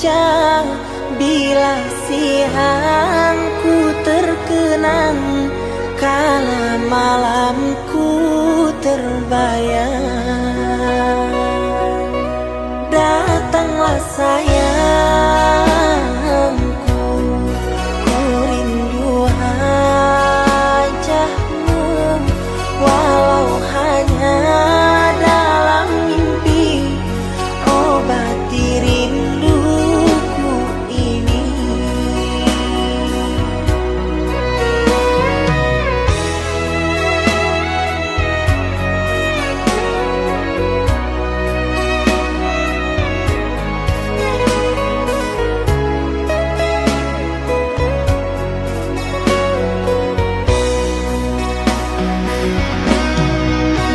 wajah bila siangku terkenang, kala malamku terbayang. Datanglah sayangku, ku rindu wajahmu, walau hanya dalam mimpi, obati rinduku ini.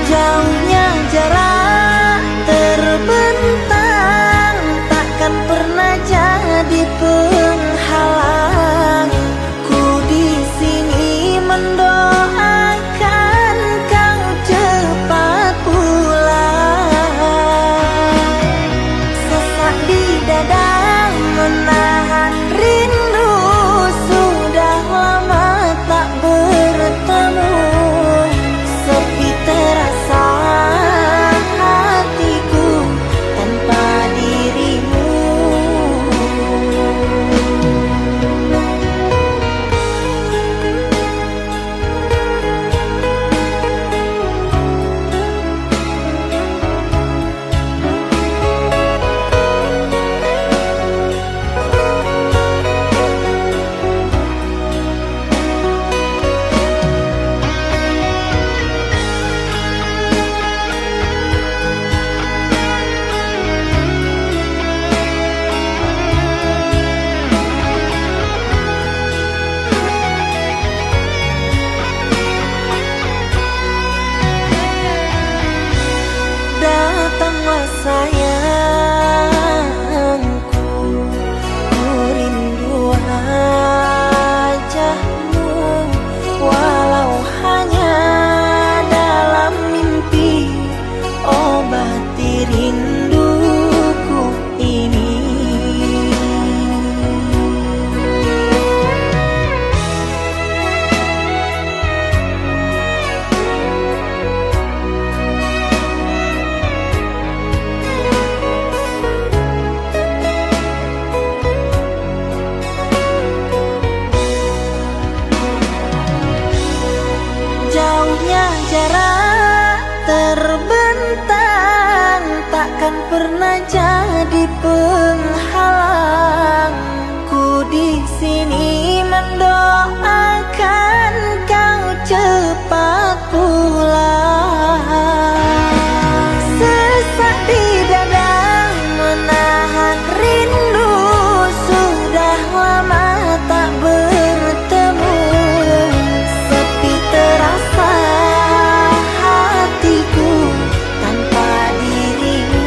Jauhnya jarak terbentang, takkan pernah jadi penghalang. Ku di sini mendoakan kau cepat pulang. Sesak di dada menahan rindu, sudah lama tak bertemu. Sepi terasa hatiku tanpa dirimu. Datanglah sayangku, ku rindu wajahmu, walau hanya dalam mimpi, obati rinduku ini. Jauhnya jarak terbentang, takkan pernah jadi penghalang. Ku di sini mendoakan kau cepat pulang. Sesak di dada menahan rindu, sudah lama tak bertemu. Sepi terasa hatiku tanpa dirimu.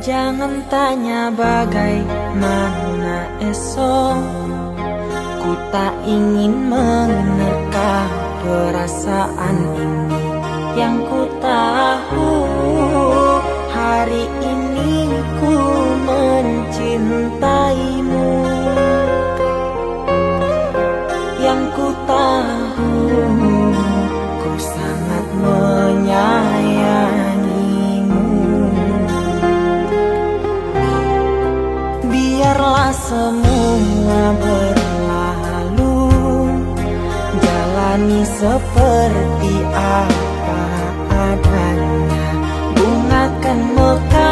Jangan tanya bagaimana esok, ku tak ingin menerka perasaan ini. Yang ku tahu hari ini ku mencintaimu. Yang ku tahu ku sangat menyayangimu. Biarlah semua berlalu, jalani seperti apa adanya. Bunga kan mekar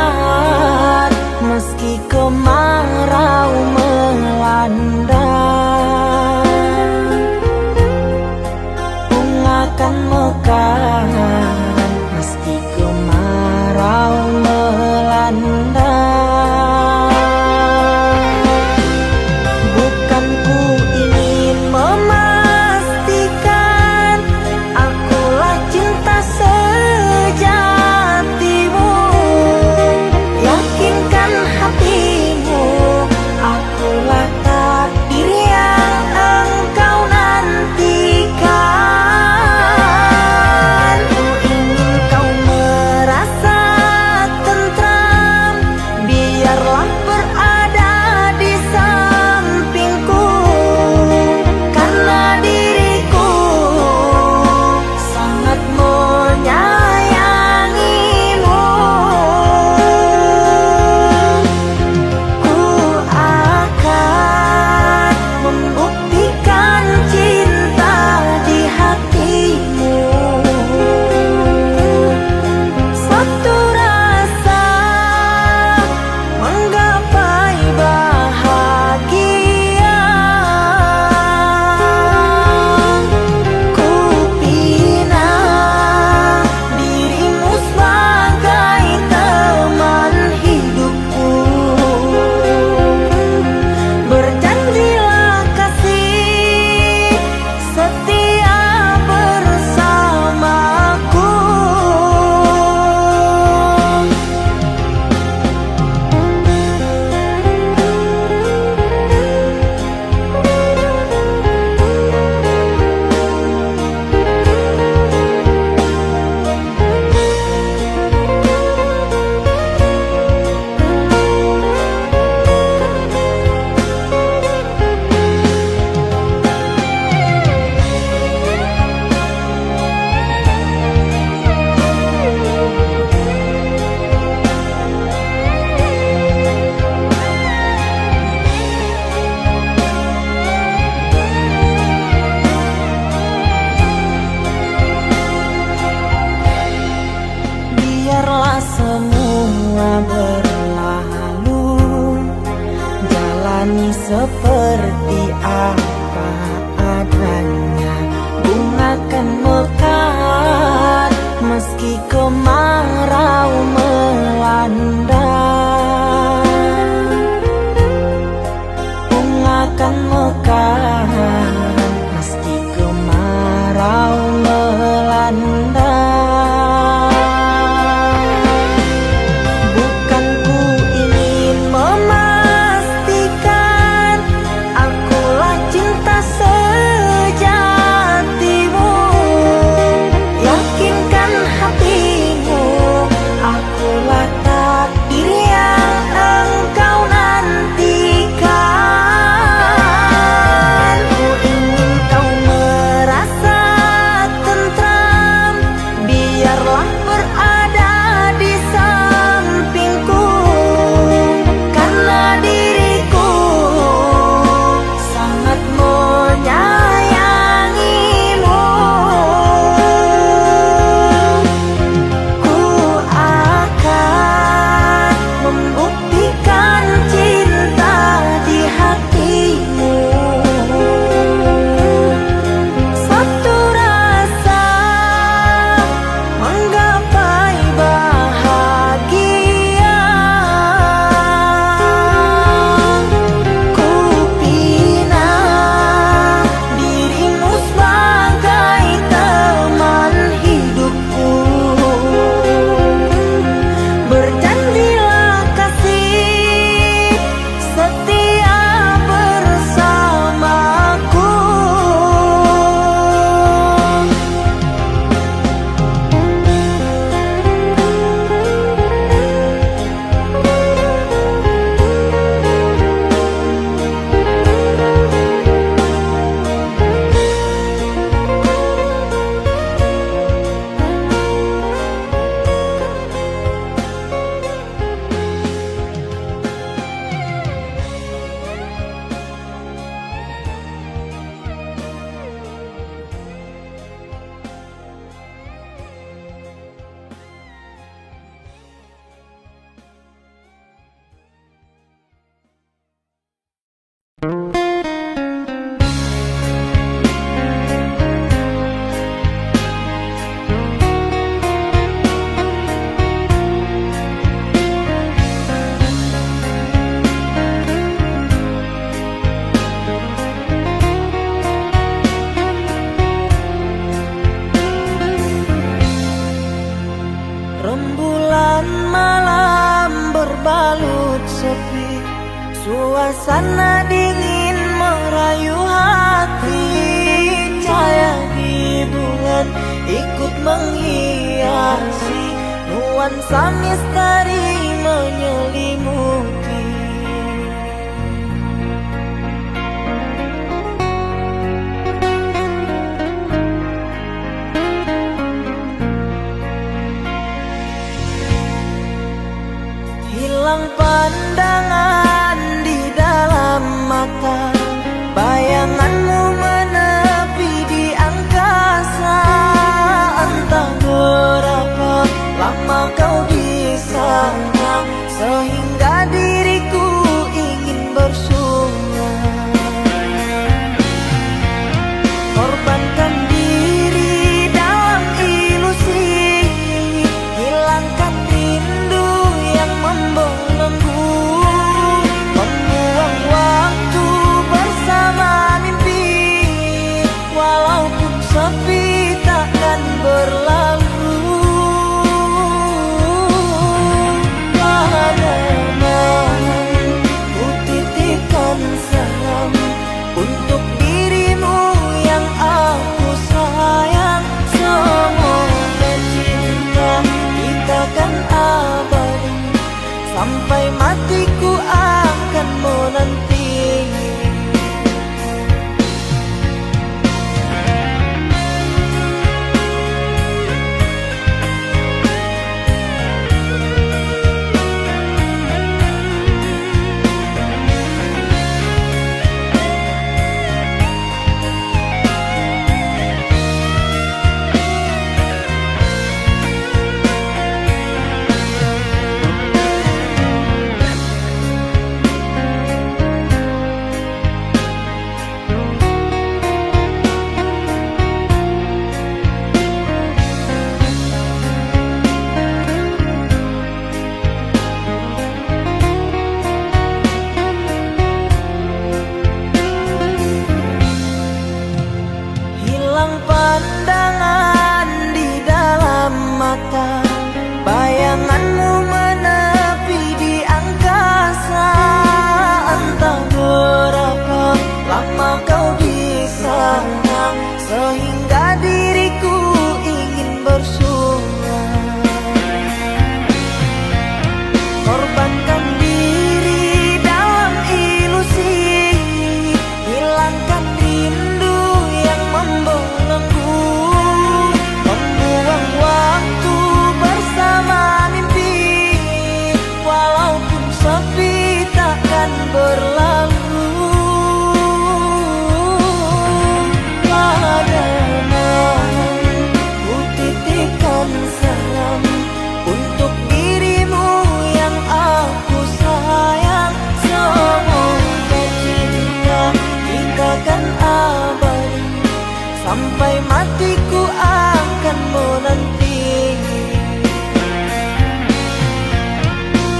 seperti apa adanya. Bunga kan mekar meski kemarau melanda. Bunga kan mekar meski kemarau melanda. Rembulan malam berbalut sepi, suasana dingin merayu hati. Cahaya di bulan ikut menghiasi, nuansa misteri menyelimuti. Hilang pandangan di dalam mata, bayanganmu menepi di angkasa. Entah berapa lama kau di sana, sehingga diriku ingin bersunyi. Korbankan diri dalam ilusi, hilangkan rindu yang membelenggu, membuang waktu bersama mimpi. Walaupun sepi takkan berlalu. Padamu ku titipkan salam untuk dirimu yang aku sayang. Semoga cinta kita kan abadi, sampai matiku akan menanti.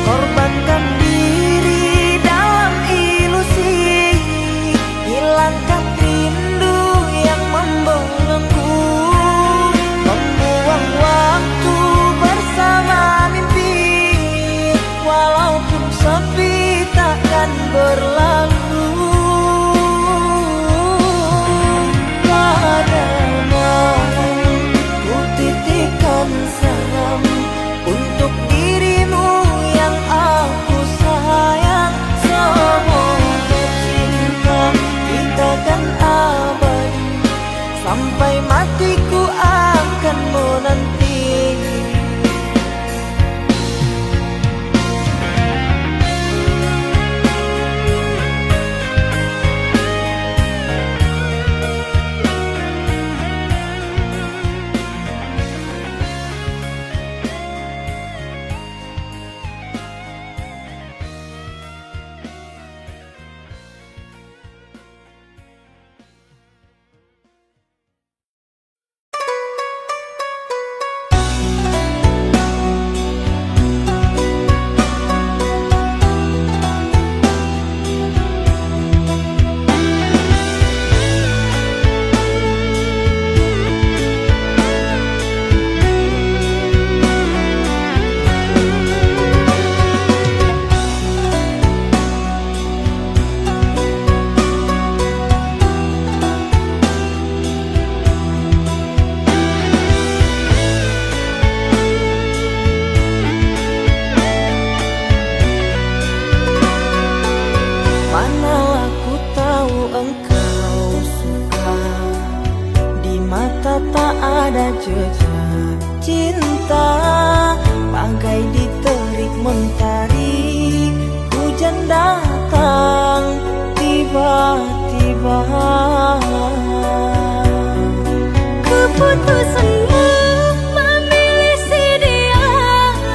Korbankan diri dalam ilusi, hilangkan rindu yang membelenggu, membuang waktu bersama mimpi, walaupun sepi takkan berlalu. Untuk dirimu yang aku sayang, semoga cinta kita kan abadi, sampai matiku akan menanti. Manalah ku tahu engkau suka, di mata tak ada jejak cinta, bagai diterik mentari, hujan datang tiba-tiba. Keputusanmu memilih si dia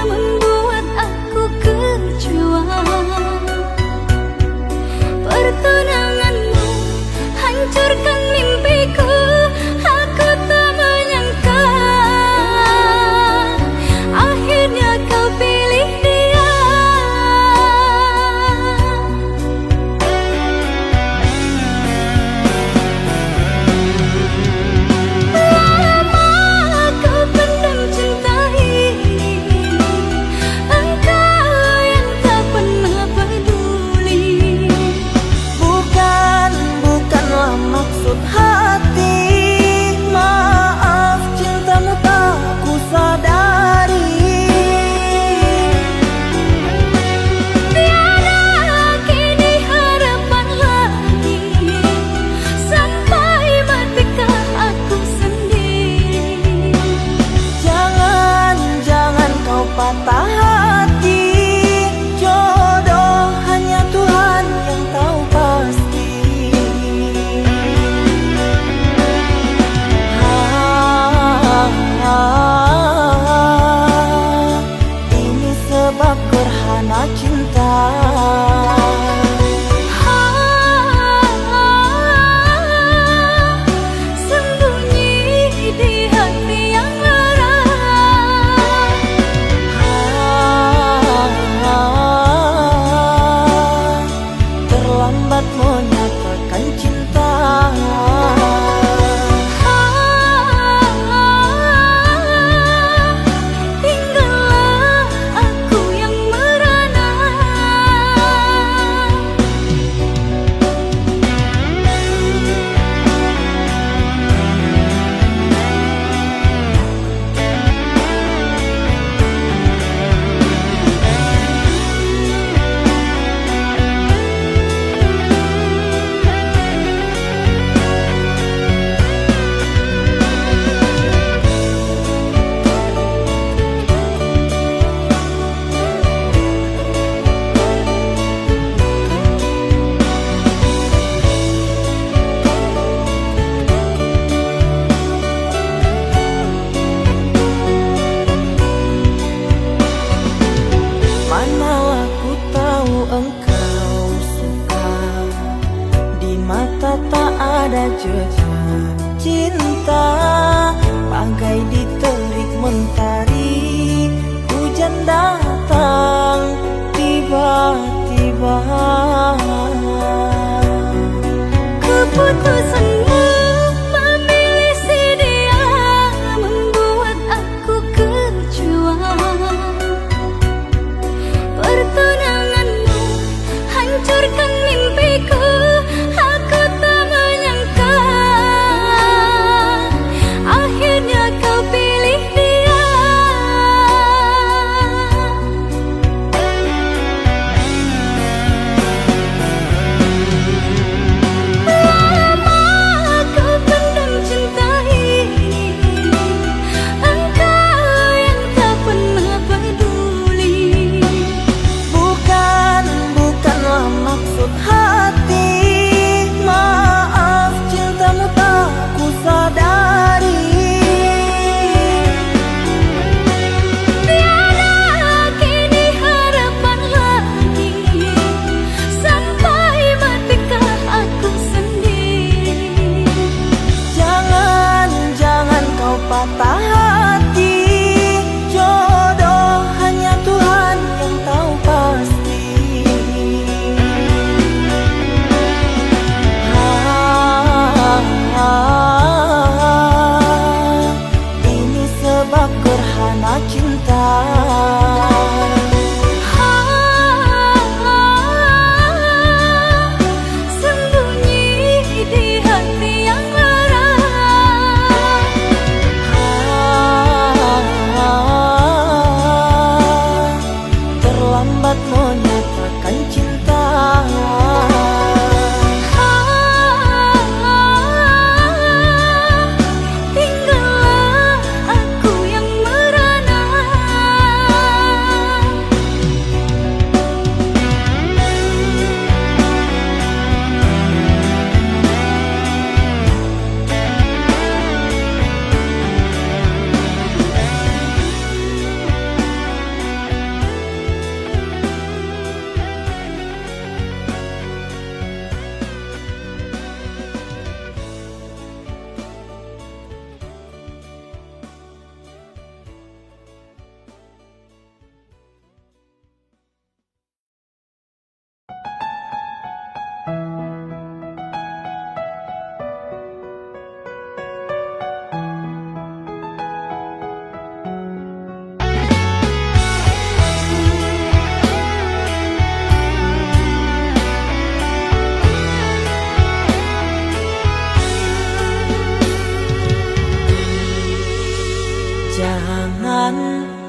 membuat aku kecewa. Pertunanganmu hancurkan mimpiku, aku tak menyangka akhirnya kau pilih dia.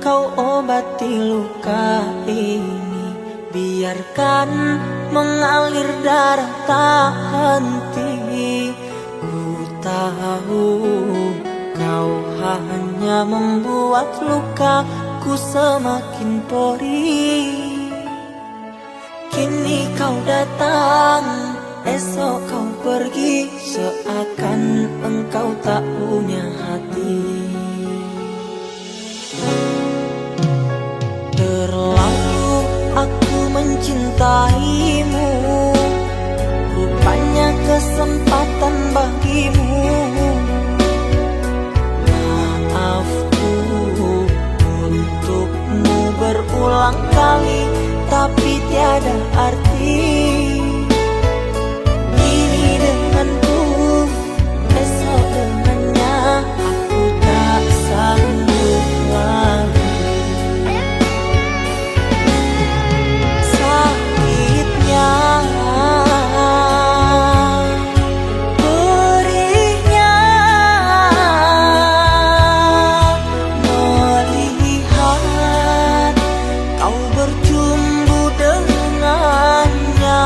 kau obati luka ini. Biarkan mengalir darah tak henti. Ku tahu kau hanya membuat lukaku semakin perih. Kini kau datang, esok kau pergi, seakan engkau tak punya hati. Terlalu aku mencintaimu, rupanya kesempatan bagimu. Maafku untukmu berulang kali, tapi tiada arti. Kini denganku, esok dengannya, aku tak sanggup lagi. Sakitnya, perihnya, melihat kau berjumpa dengannya.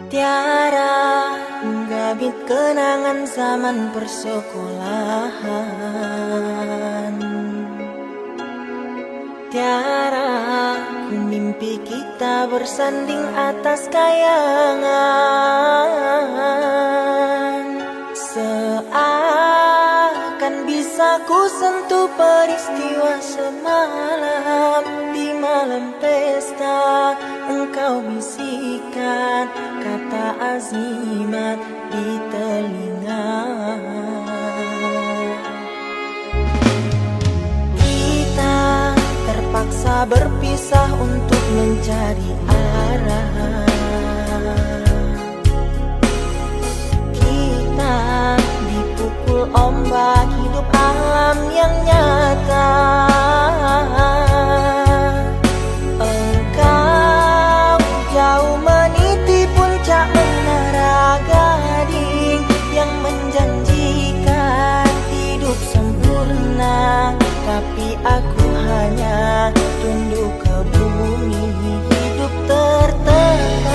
Tiara menggabit kenangan zaman persekolahan. Tiara ku mimpi kita bersanding atas kayangan. Seakan bisa ku sentuh peristiwa semalam. Di malam pesta engkau bisikan kata azimat di telinga. Kita terpaksa berpisah untuk mencari arah. Kita dipukul ombak hidup alam yang nyata. Engkau jauh meniti puncak menara gading yang menjanjikan hidup sempurna, tapi aku hanya tunduk ke bumi, hidup tertekan.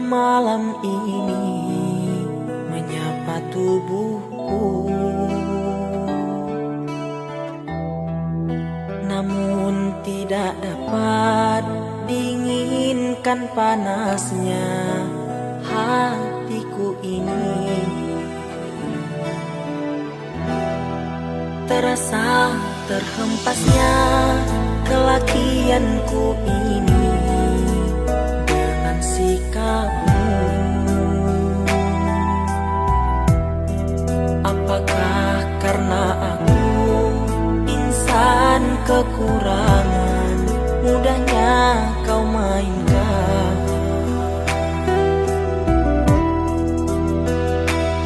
malam ini menyapa tubuhku, namun tidak dapat dinginkan panasnya hatiku ini. Terasa terhempasnya kelakianku ini dengan sikapmu. Apakah karena aku insan kekurangan, mudahnya kau mainkan?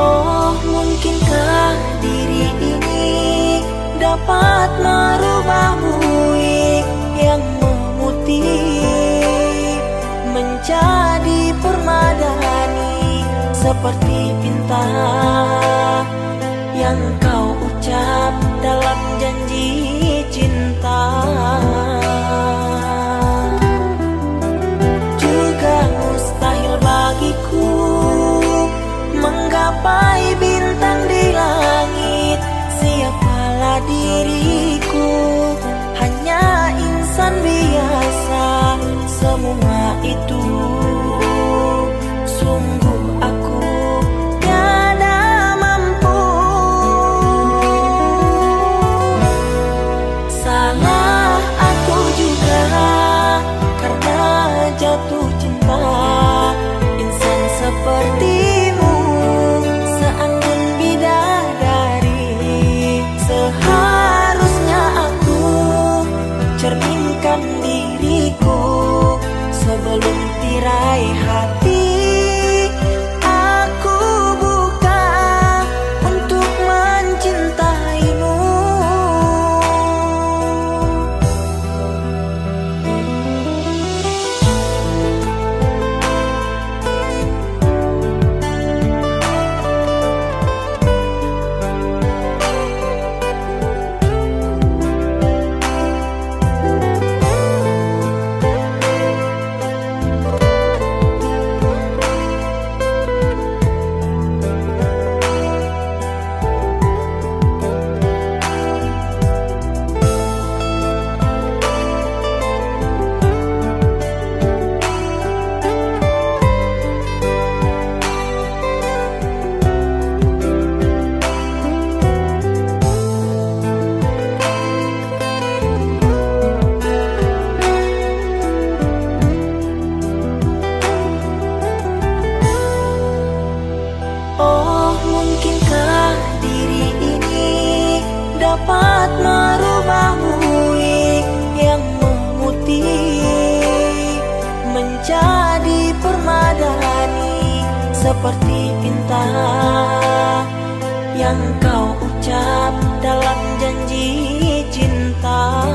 Oh, mungkinkah diri ini dapat merubah buik yang memutih menjadi permadani, seperti pinta yang kau ucap dalam janji cinta. Juga mustahil bagiku menggapai bintang di langit. Siapalah diriku, hanya insan biasa. Semua itu sungguh aku tiada mampu. Salah aku juga karena jatuh cinta insan sepertimu, seanggun bidadari. Seharusnya aku cerminkan diriku sebelum tirai hati aku buka untuk mencintaimu. Dapat merubah buik yang memutih menjadi permadani, seperti pinta yang kau ucap dalam janji cinta.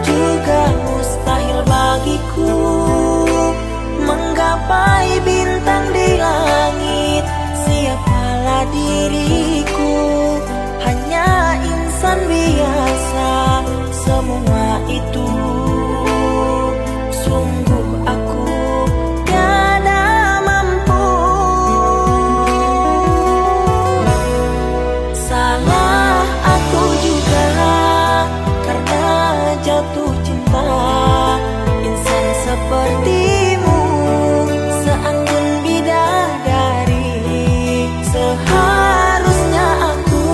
Juga mustahil bagiku menggapai bintang di langit. Siapalah diriku, hanya insan biasa. Semua itu sungguh aku tiada mampu. Salah aku juga karena jatuh cinta insan sepertimu, seanggun bidadari. Seharusnya aku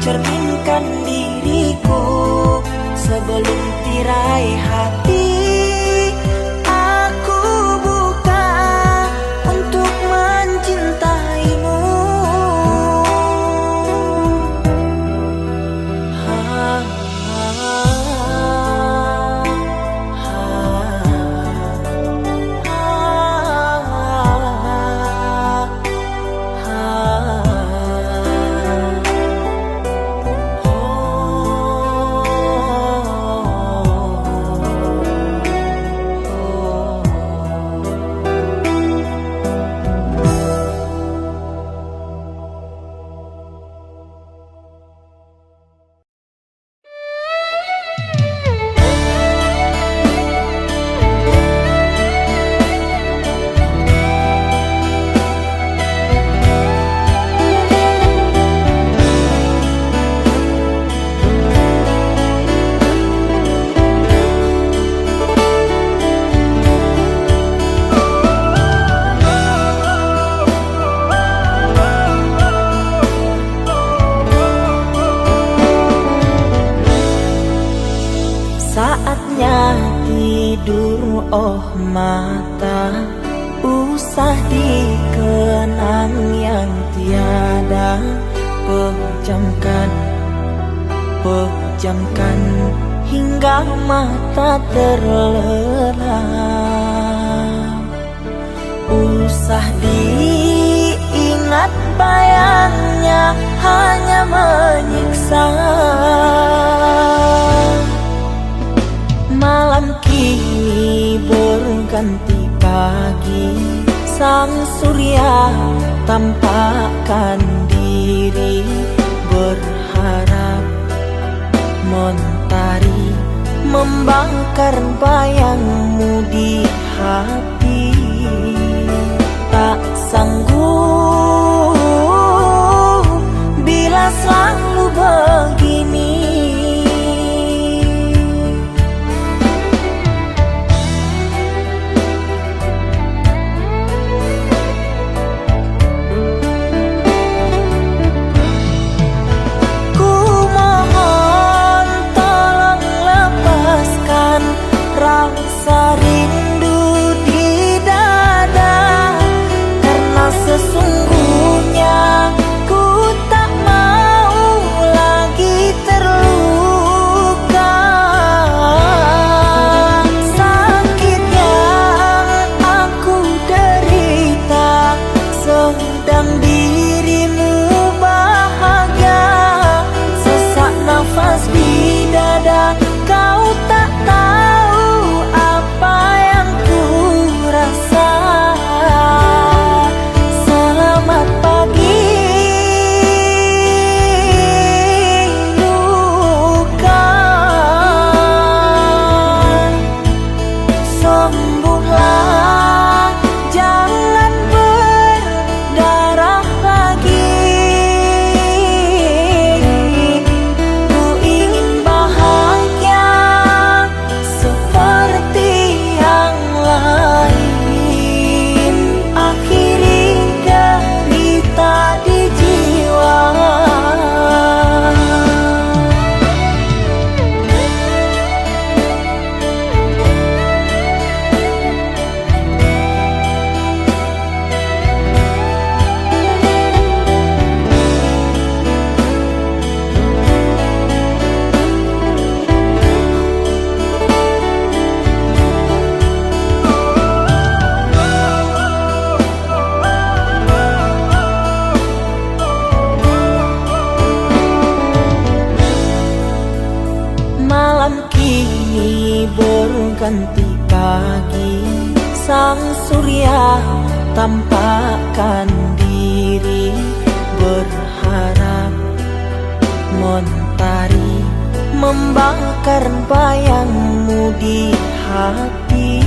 cerminkan diriku sebelum tirai hati aku buka untuk mencintaimu. Ha, ha, ha. oh mata, usah dikenang yang tiada. Pejamkan, pejamkan hingga mata terlelap. Usah diingat bayangnya hanya menyiksa. Malam kini berganti pagi, sang surya tampakkan diri, berharap mentari membakar bayangmu di hati. Tak sanggup bila selalu begini. Ku mohon tolong lepaskan rasa rindu di dada, karena sesungguhnya ku tak mau lagi terluka. Sakit yang aku derita sedang dirimu bahagia. Sesak nafas di dada, kau tak tahu apa yang ku rasa. Selamat pagi luka, sembuhlah, jangan berdarah lagi. Ku ingin bahagia seperti yang lain, akhiri derita di jiwa. Malam kini berganti pagi, sang surya tampakkan diri, berharap mentari membakar bayangmu di hati.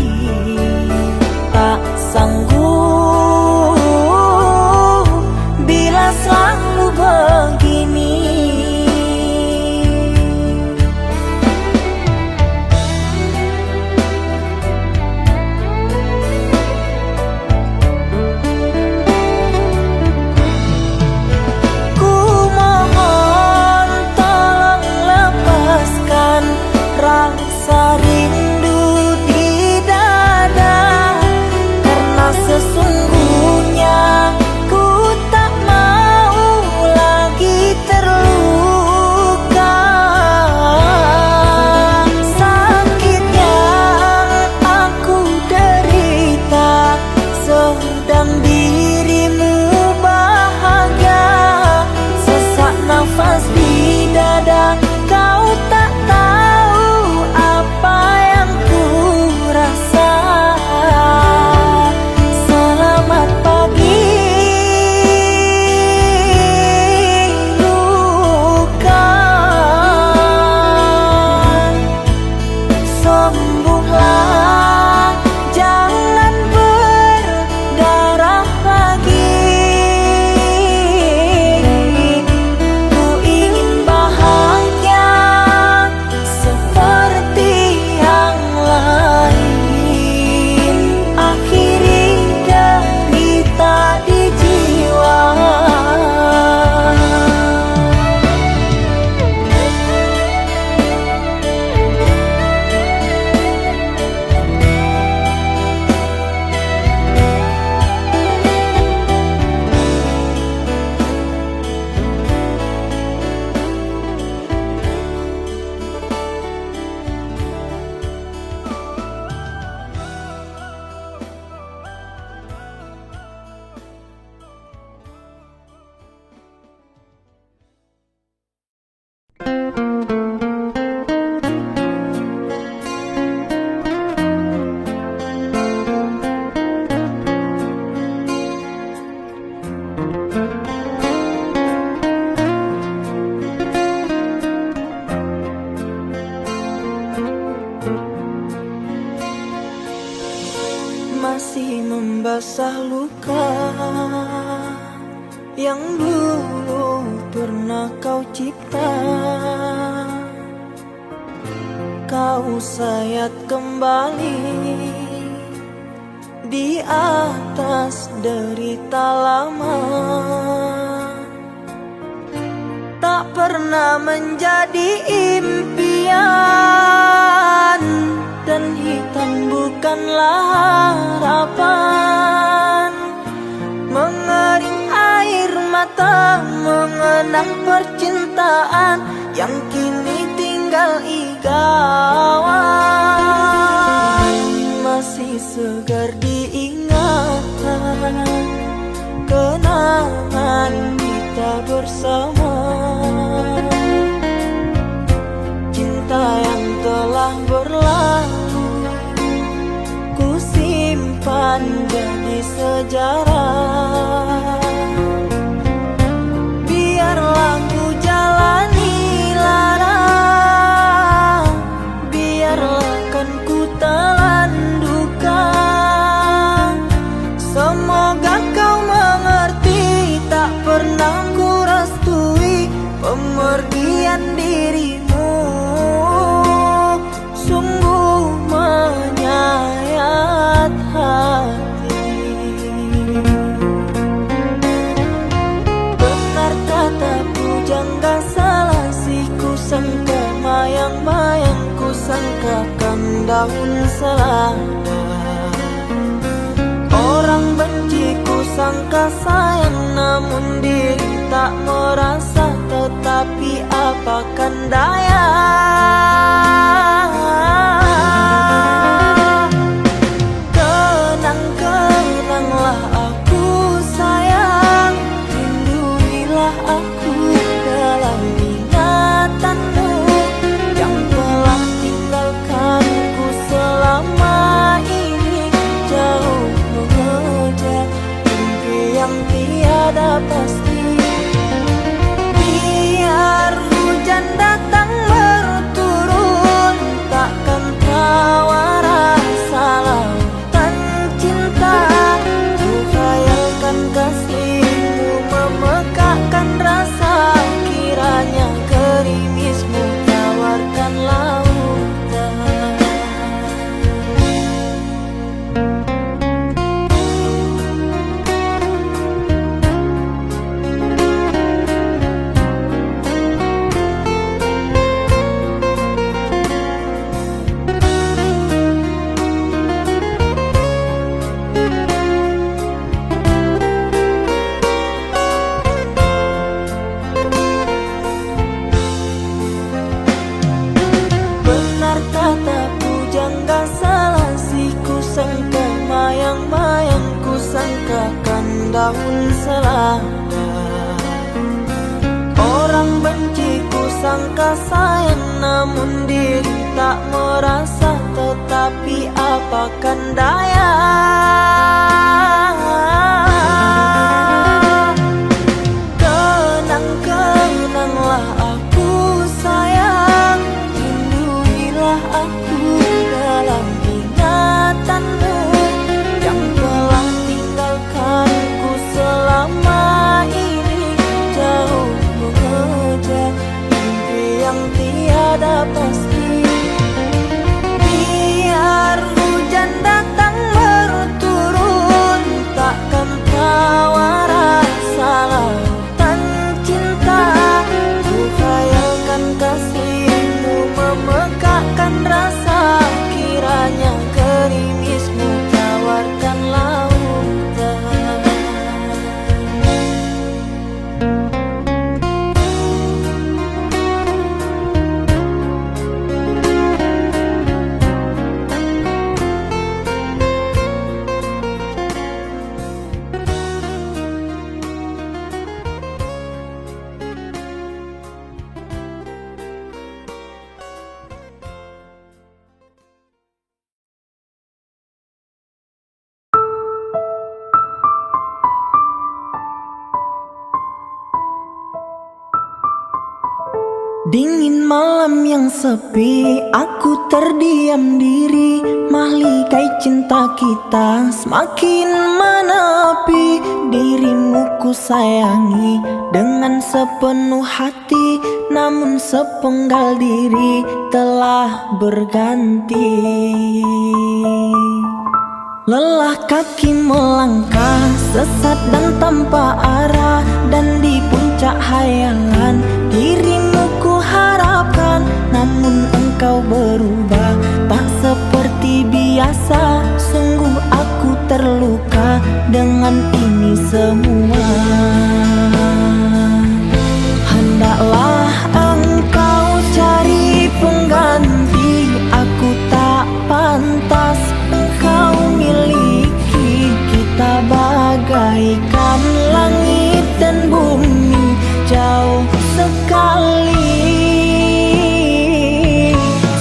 Tak sanggup bila selalu begini. Ku mohon tolong lepaskan rasa rindu di masih membasah luka yang dulu pernah kau cipta. Kau sayat kembali di atas derita lama. Tak pernah menjadi impian, dan hitam bukanlah harapan. Mengering air mata mengenang percintaan yang kini tinggal igauan. Masih segar diingatan kenangan kita bersama. Cinta yang telah berlalu ku simpan jadi sejarah. Biarlah ku jalani lara, biarlah kan ku telan duka. Semoga kau mengerti, tak pernah ku restui pemergian dirimu. Sungguh menyayat hati. Benar kata pujangga selasih, ku sangka mayang-mayang, ku sangkakan daun selada. Orang benci ku sangka sayang, namun diri tak merasa. Tetapi apakan daya. Kenang-kenanglah aku sayang, lindungilah aku dalam ingatanmu yang telah tinggalkanku selama ini. Jauh mengejar mimpi yang tiada pasti. Biar hujan datang berturun, takkan tawa rasa lautan cinta. Ku khayalkan kasihmu memekakkan rasa, kiranya gerimismu tawarkan lautan. Benar kata pujangga selasih, ku sangka mayang-mayang, ku sangkakan daun selada. Orang benci ku sangka sayang, namun diri tak merasa. Tetapi apakan daya. Kenang-kenanglah aku sayang, lindungilah aku dalam ingatanmu yang telah tinggalkanku selama ini. Jauh mengejar mimpi yang tiada pasti. Biar hujan datang berturun, takkan tawa rasa lautan cinta. Ku khayalkan kasihmu memekakkan rasa, kiranya gerimismu tawarkan lautan. Dingin malam yang sepi, aku terdiam diri, mahligai cinta kita semakin menepi. Dirimu ku sayangi dengan sepenuh hati, namun sepenggal diri telah berganti. Lelah kaki melangkah, sesat dan tanpa arah, dan di puncak hayalan dirimu ku harapkan. Namun engkau berubah, tak seperti biasa. Sungguh aku terluka dengan ini semua. Hendaklah engkau cari pengganti, aku tak pantas engkau miliki. Kita bagaikan langit dan bumi, jauh sekali.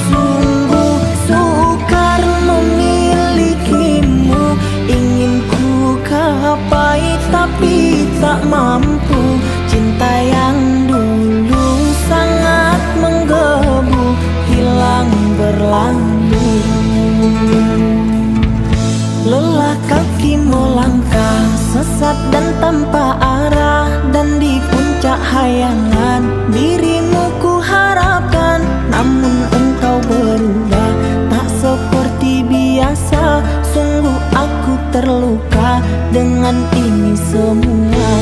Sungguh sukar memilikimu, ingin ku gapai tapi tak mampu. Cinta yang dulu sangat menggebu, hilang berlalu. Lelah kaki melangkah, sesat dan tanpa arah, dan di puncak hayangan dirimu ku harapkan. Namun engkau berubah, tak seperti biasa. Sungguh aku terluka dengan ini semua.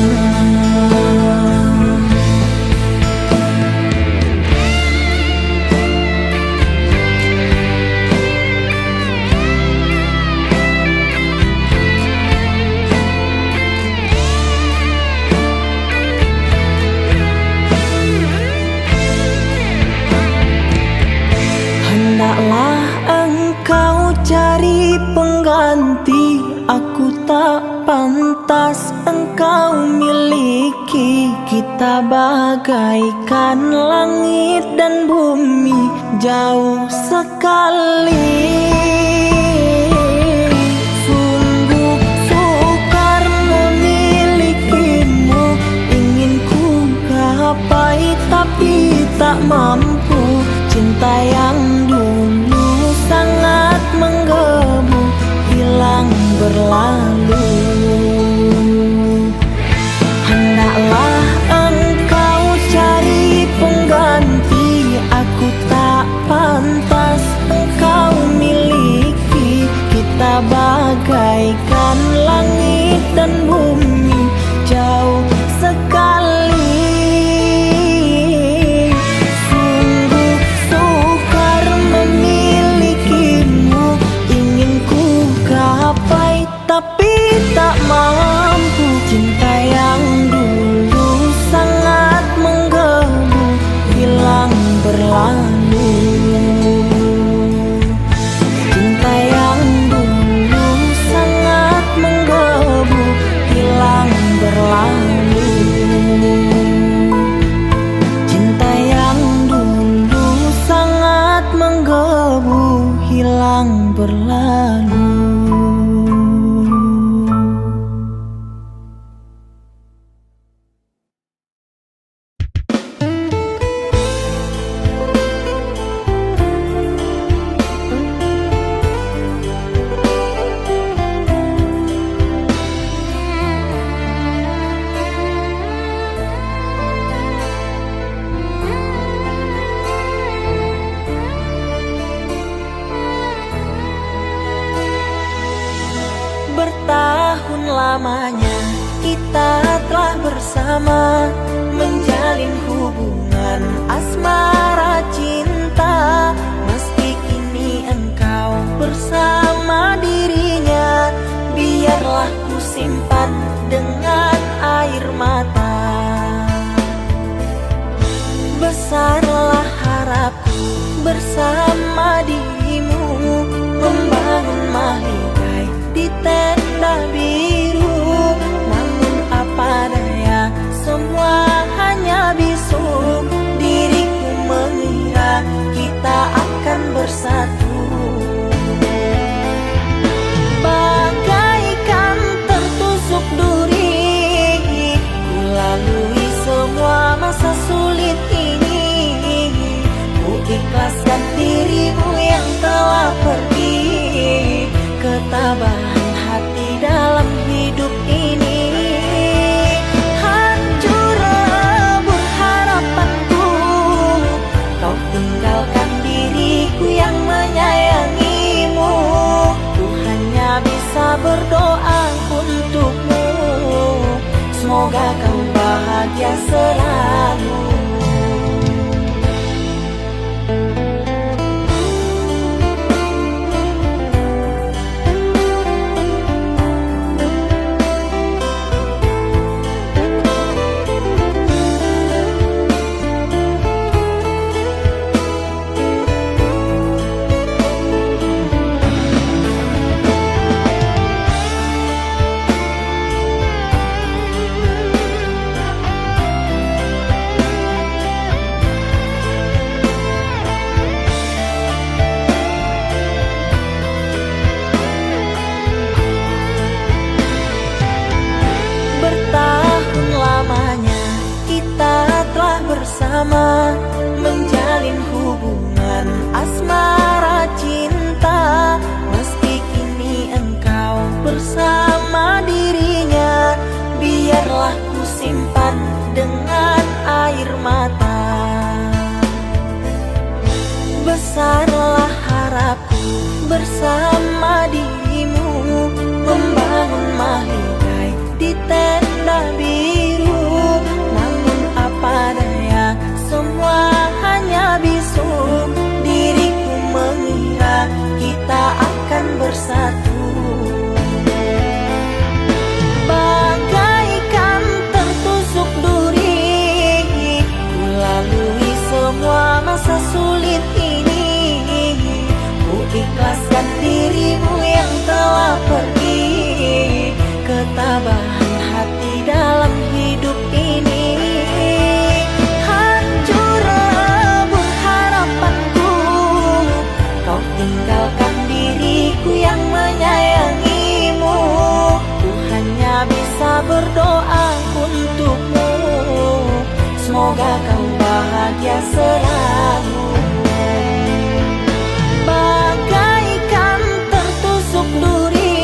Hendaklah engkau cari pengganti, aku tak pantas engkau miliki. Kita bagaikan langit dan bumi, jauh sekali. Sungguh sukar memilikimu, ingin ku gapai tapi tak mampu. Cinta yang dulu sangat menggebu, hilang berlalu. Hendaklah engkau cari pengganti, aku tak pantas engkau miliki. Kita bagaikan langit dan bumi, jauh sekali. Tapi tak mampu. Cinta yang dulu sangat menggebu, hilang berlalu. Cinta yang dulu sangat menggebu, hilang berlalu. Cinta yang dulu sangat menggebu, hilang berlalu. Bertahun lamanya kita telah bersama, menjalin hubungan asmara cinta. Meski kini engkau bersama dirinya, biarlah ku simpan dengan air mata. Besarlah harapku bersama dirimu, membangun mahligai di tenda biru. Namun apa daya, semua hanya bisu. Diriku mengira kita akan bersatu, bagaikan tertusuk duri. Ku lalui semua masa sulit ini, ketabahan hati dalam hidup ini. Hancur lebur harapanku, kau tinggalkan diriku yang menyayangimu. Ku hanya bisa berdoa untukmu, semoga kau bahagia selalu. Bertahun lamanya kita telah bersama, menjalin hubungan asmara cinta. Meski kini engkau bersama dirinya, biarlah ku simpan dengan air mata. Besarlah harapku bersama dirimu, membangun mahligai di tenda biru. Namun apa daya, semua hanya bisu. Diriku mengira kita akan bersatu, bagaikan tertusuk duri. Ku lalui semua masa sulit ini, ku ikhlaskan dirimu yang telah pergi. Ketabahan hati dalam hidup ini. Hancur lebur harapanku, kau tinggalkan diriku yang menyayangimu. Ku hanya bisa berdoa untukmu, semoga kau bahagia selalu. Bagaikan tertusuk duri,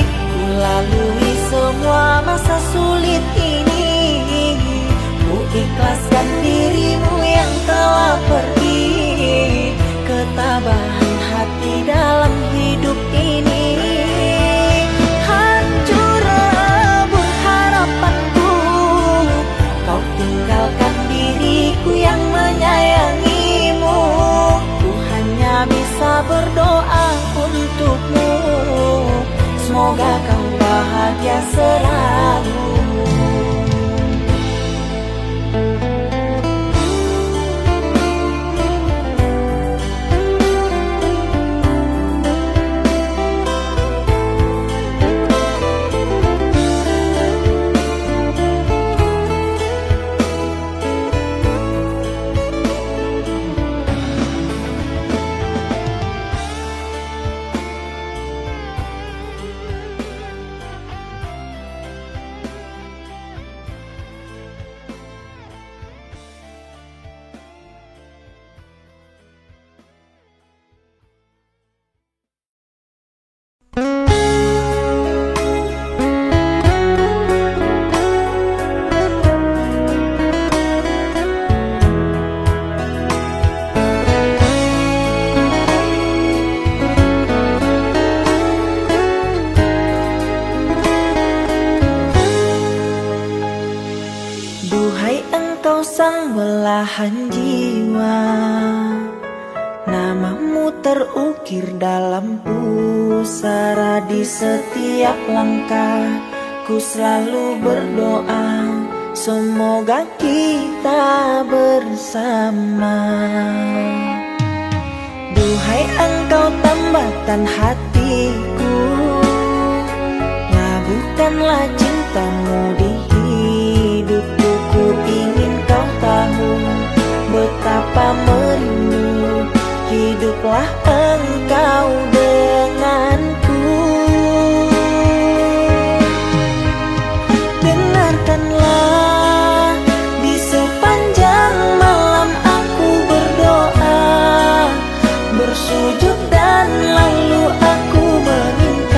ku lalui semua masa sulit ini. Ku ikhlaskan dirimu yang telah pergi. Ketabahan hati dalam hidup ini. Hancur lebur harapanku, kau tinggalkan diriku yang menyayangimu. Ku hanya bisa berdoa untukmu, semoga kau bahagia selalu. Duhai engkau sang belahan jiwa, namamu terukir dalam pusara. Di setiap langkah ku selalu berdoa, semoga kita bersama. Duhai engkau tambatan hatiku, labuhkanlah cintamu di hidupku. Ku ingin kau tahu betapa merindu, hiduplah engkau denganku. Dengarkanlah di sepanjang malam aku berdoa, bersujud dan lalu aku meminta.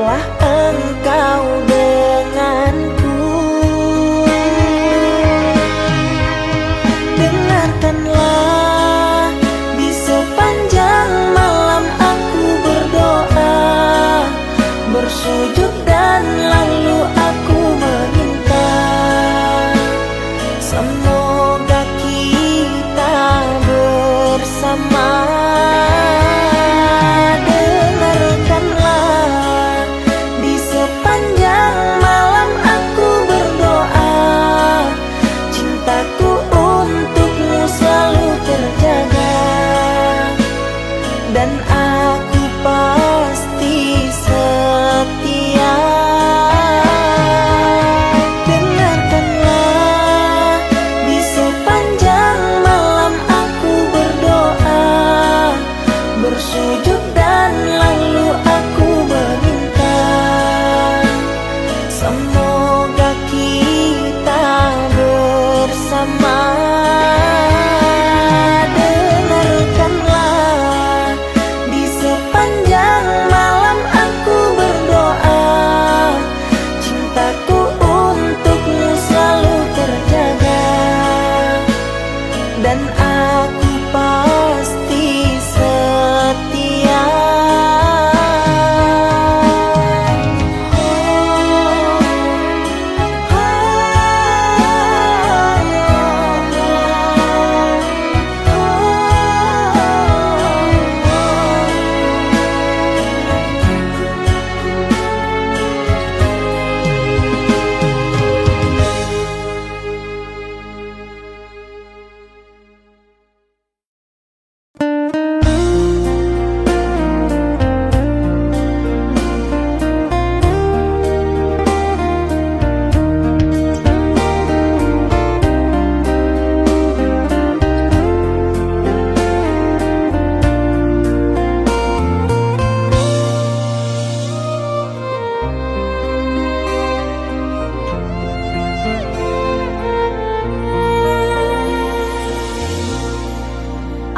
Biarlah engkau denganku. Dengarkanlah, di sepanjang malam aku berdoa, bersujud dan lalu aku meminta, semoga kita bersama. Dengarkanlah, di sepanjang malam aku berdoa, cintaku untukmu selalu terjaga, dan aku pasti setia. Dengarkanlah, di sepanjang malam aku berdoa, bersujud dan lalu aku meminta, semoga kita bersama. Dengarkanlah, di sepanjang malam aku berdoa, cintaku untukmu selalu terjaga, dan aku pasti setia.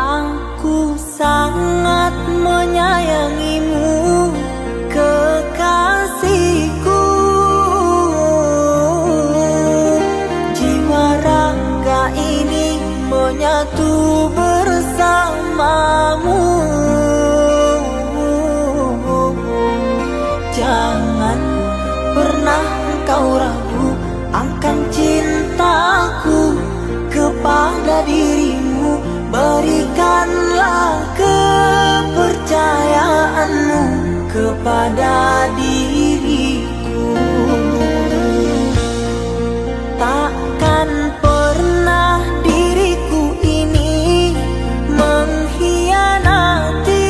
Aku sangat menyayangimu, kekasihku. Jiwa raga ini menyatu bersamamu. Jangan pernah kau ragu akan cintaku kepada dirimu. Berikanlah kepercayaanmu kepada diriku. Takkan pernah diriku ini mengkhianati.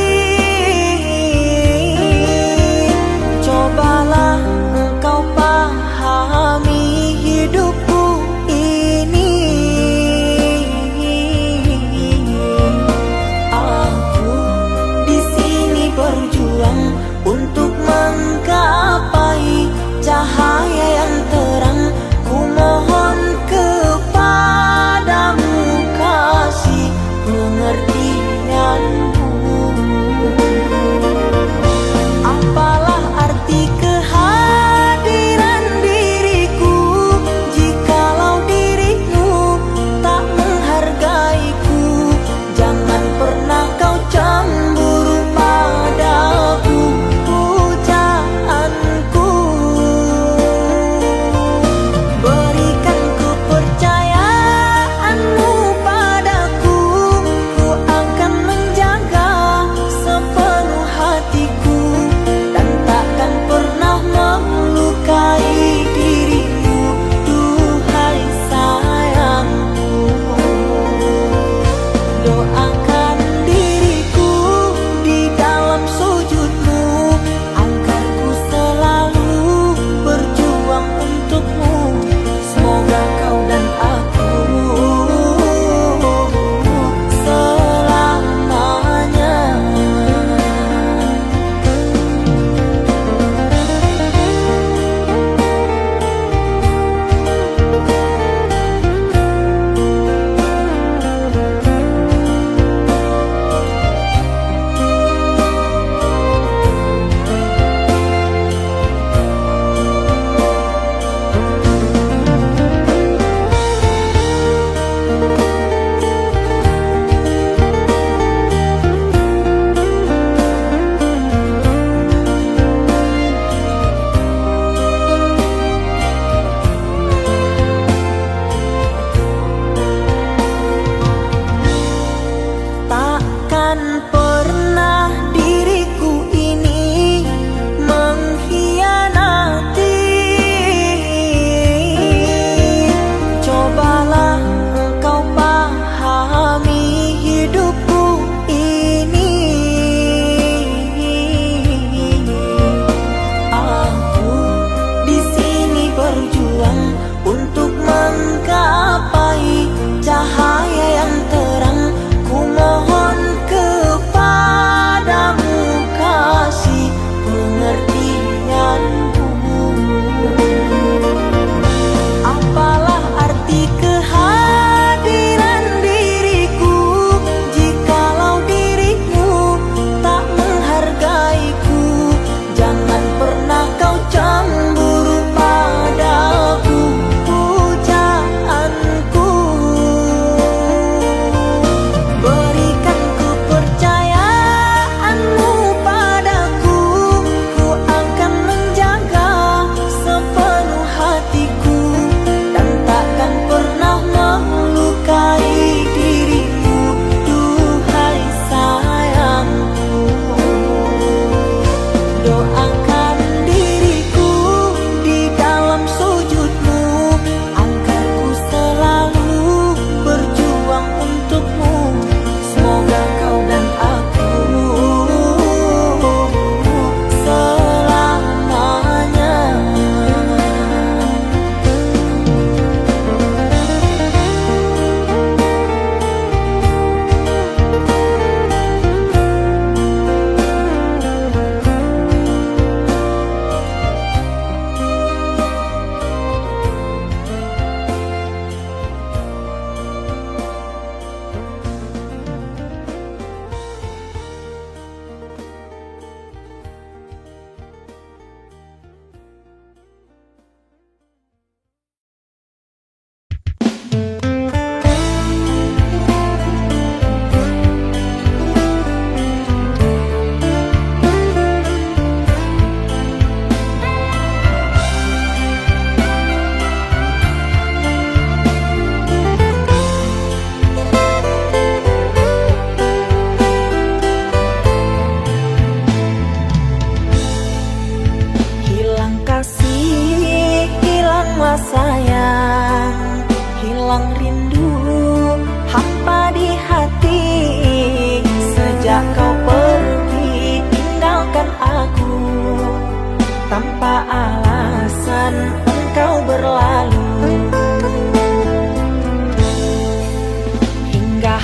Cobalah engkau pahami hidupku ini. Aku di sini berjuang untuk mengkhianati.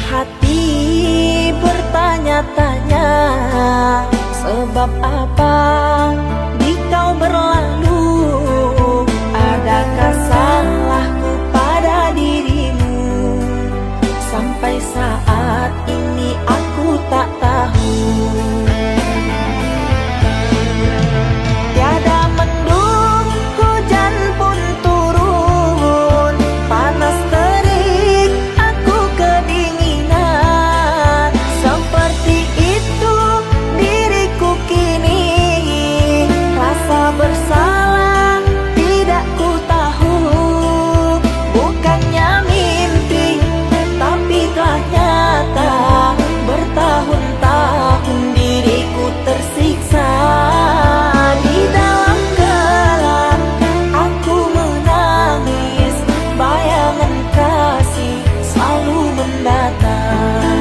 hati bertanya-tanya, sebab apa di kau berlalu? Adakah salahku pada dirimu? Sampai saat ini aku tak tahu. Tiada mendung, hujan pun turun, panas terik, aku kedinginan. Seperti itu diriku kini, rasa bersalah tidak ku tahu. Bukannya mimpi, tapi telah nyata. Bertahun-tahun diriku tersiksa. Di dalam gelap aku menangis, bayangan kasih selalu mendatang.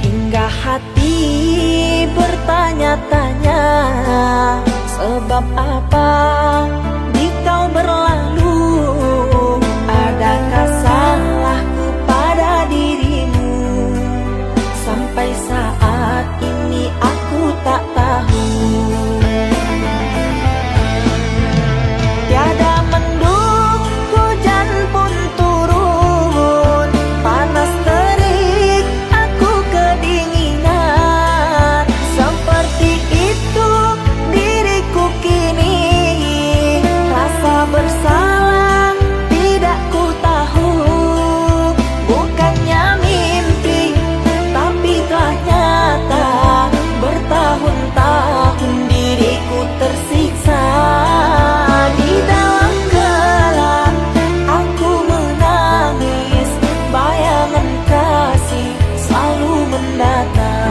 Hingga hati bertanya-tanya, sebab apa di kau berlalu? Adakah salahku pada dirimu? Sampai saat ini aku tak tahu. Tiada mendung, hujan pun turun, panas terik, aku kedinginan. Seperti itu diriku kini, rasa bersalah tidak ku tahu. Bukannya mimpi, tapi telah nyata. Bertahun-tahun diriku tersiksa. Di dalam gelap aku menangis, bayangan kasih selalu mendatang.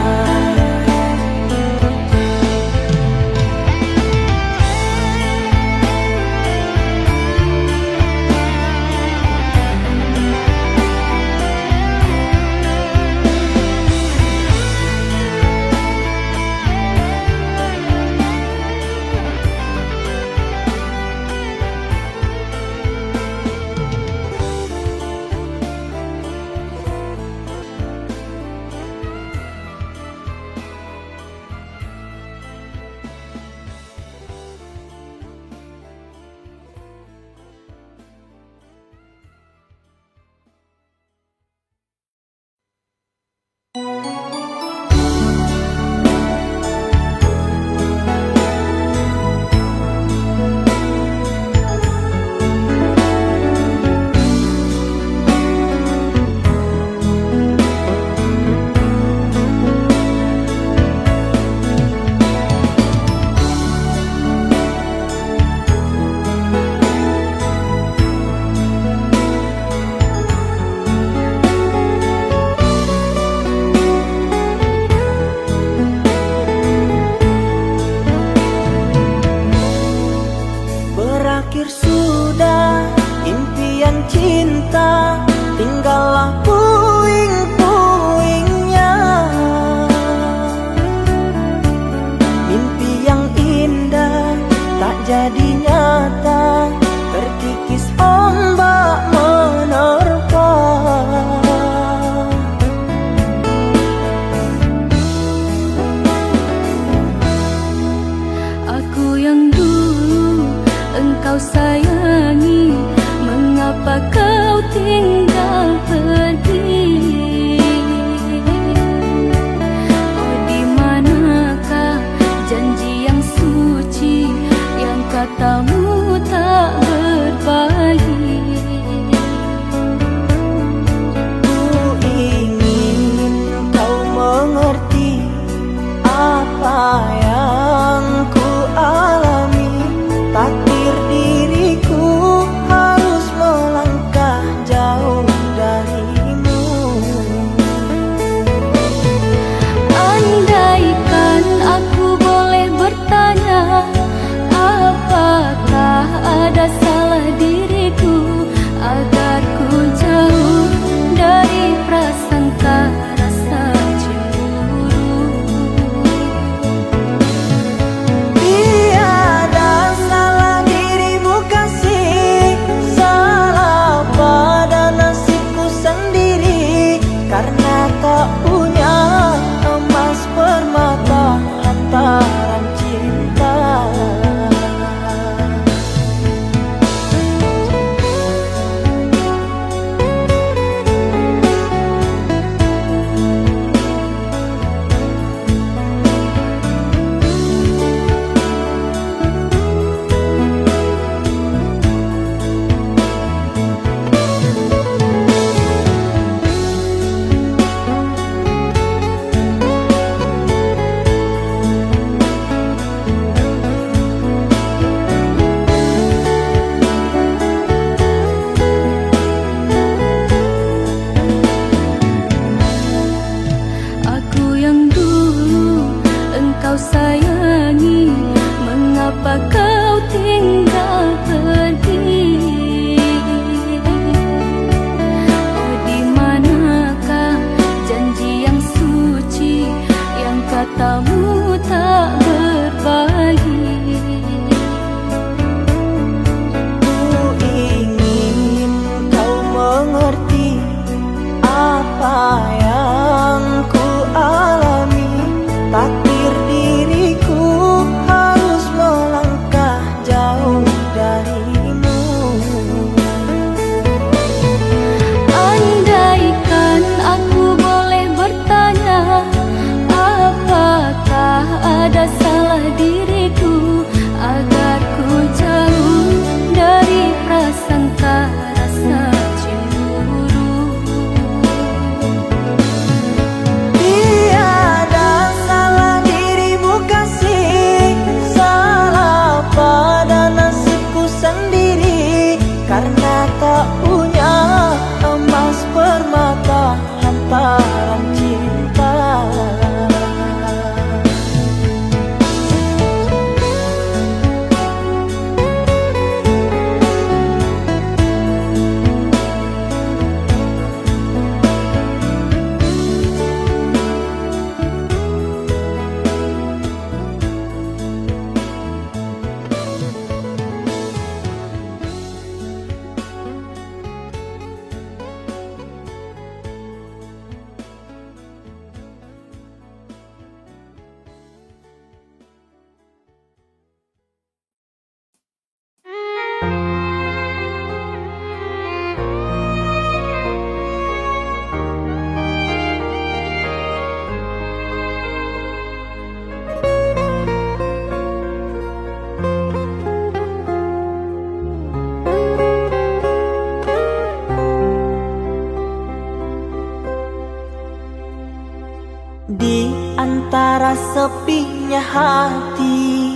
Di antara sepinya hati,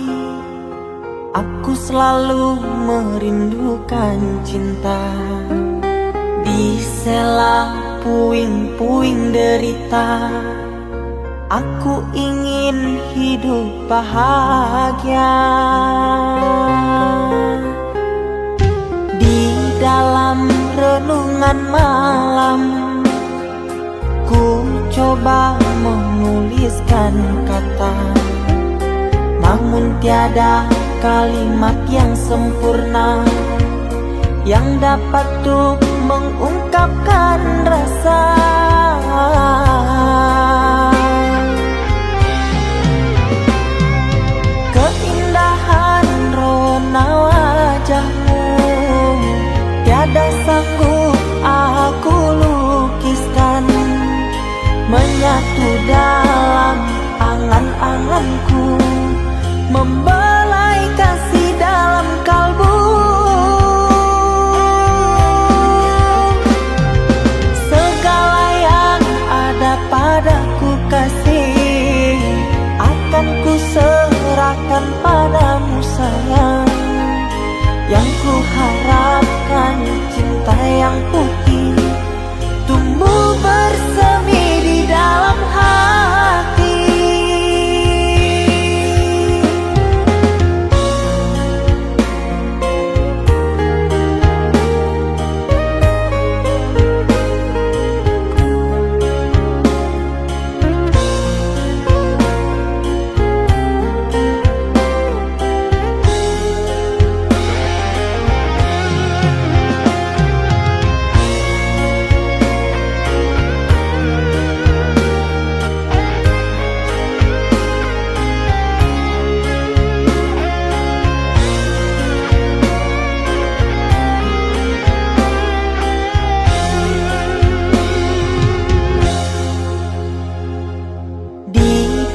aku selalu merindukan cinta. Di sela puing-puing derita, aku ingin hidup bahagia. Di dalam renungan malam, ku coba menuliskan kata, namun tiada kalimat yang sempurna yang dapat untuk mengungkapkan rasa. Keindahan rona wajahmu tiada sanggup aku lukiskan, menyatu dalam angan-anganku, membelai kasih dalam kalbu. Segala yang ada padaku kasih, akan ku serahkan padamu sayang. Yang ku harapkan cinta yang putih tumbuh bersemi di dalam hati.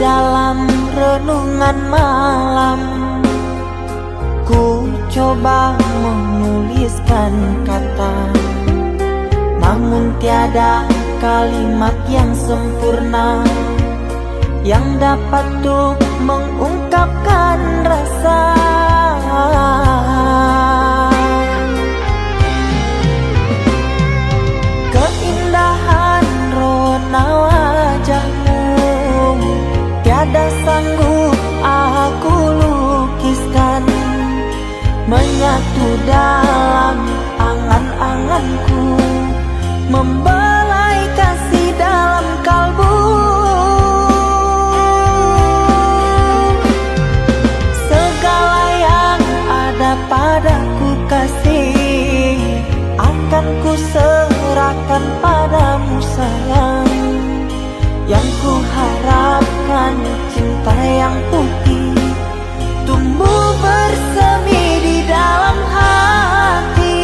Dalam renungan malam, ku coba menuliskan kata, namun tiada kalimat yang sempurna yang dapat untuk mengungkapkan rasa. Keindahan rona wajahmu tiada sanggup aku lukiskan, menyatu dalam angan-anganku, membelai kasih dalam kalbu. Segala yang ada padaku kasih, akan ku serahkan padamu sayang. Yang ku harapkan cinta yang putih tumbuh bersemi di dalam hati.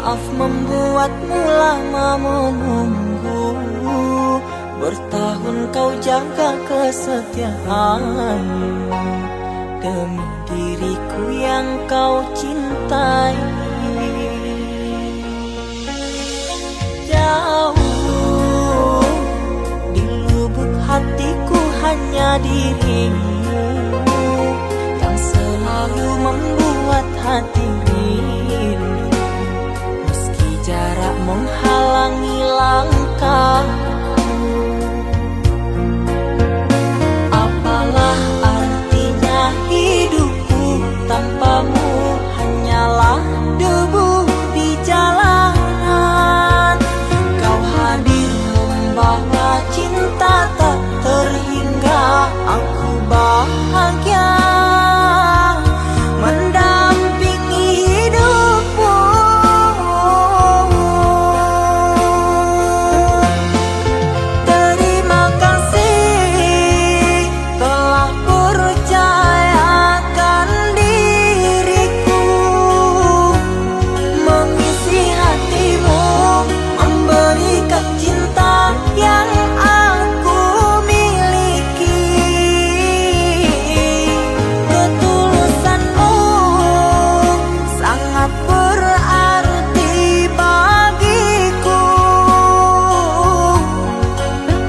Maaf membuatmu lama menunggu. Bertahun kau jaga kesetiaanmu demi diriku yang kau cintai. Jauh di lubuk hatiku hanya dirimu yang selalu membuat hati rindu. Meski jarak menghalangi langkahku, apalah artinya hidupku tanpamu, hanyalah debu di jalanan. Kau hadir membawa cinta tak terhingga, aku bahagia mendampingi hidupmu. Terima kasih telah percayakan diriku, mengisi hatimu, memberikan cinta yang aku miliki. Ketulusanmu sangat berarti bagiku.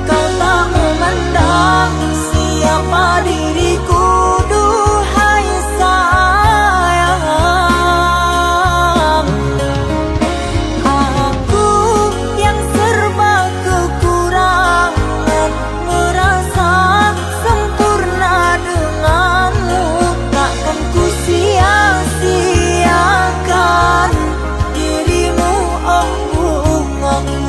Kau tak memandang siapa diriku, duhai sayang. Aku yang serba kekurangan, merasa sempurna denganmu. Takkan ku sia-siakan dirimu, oh bungaku.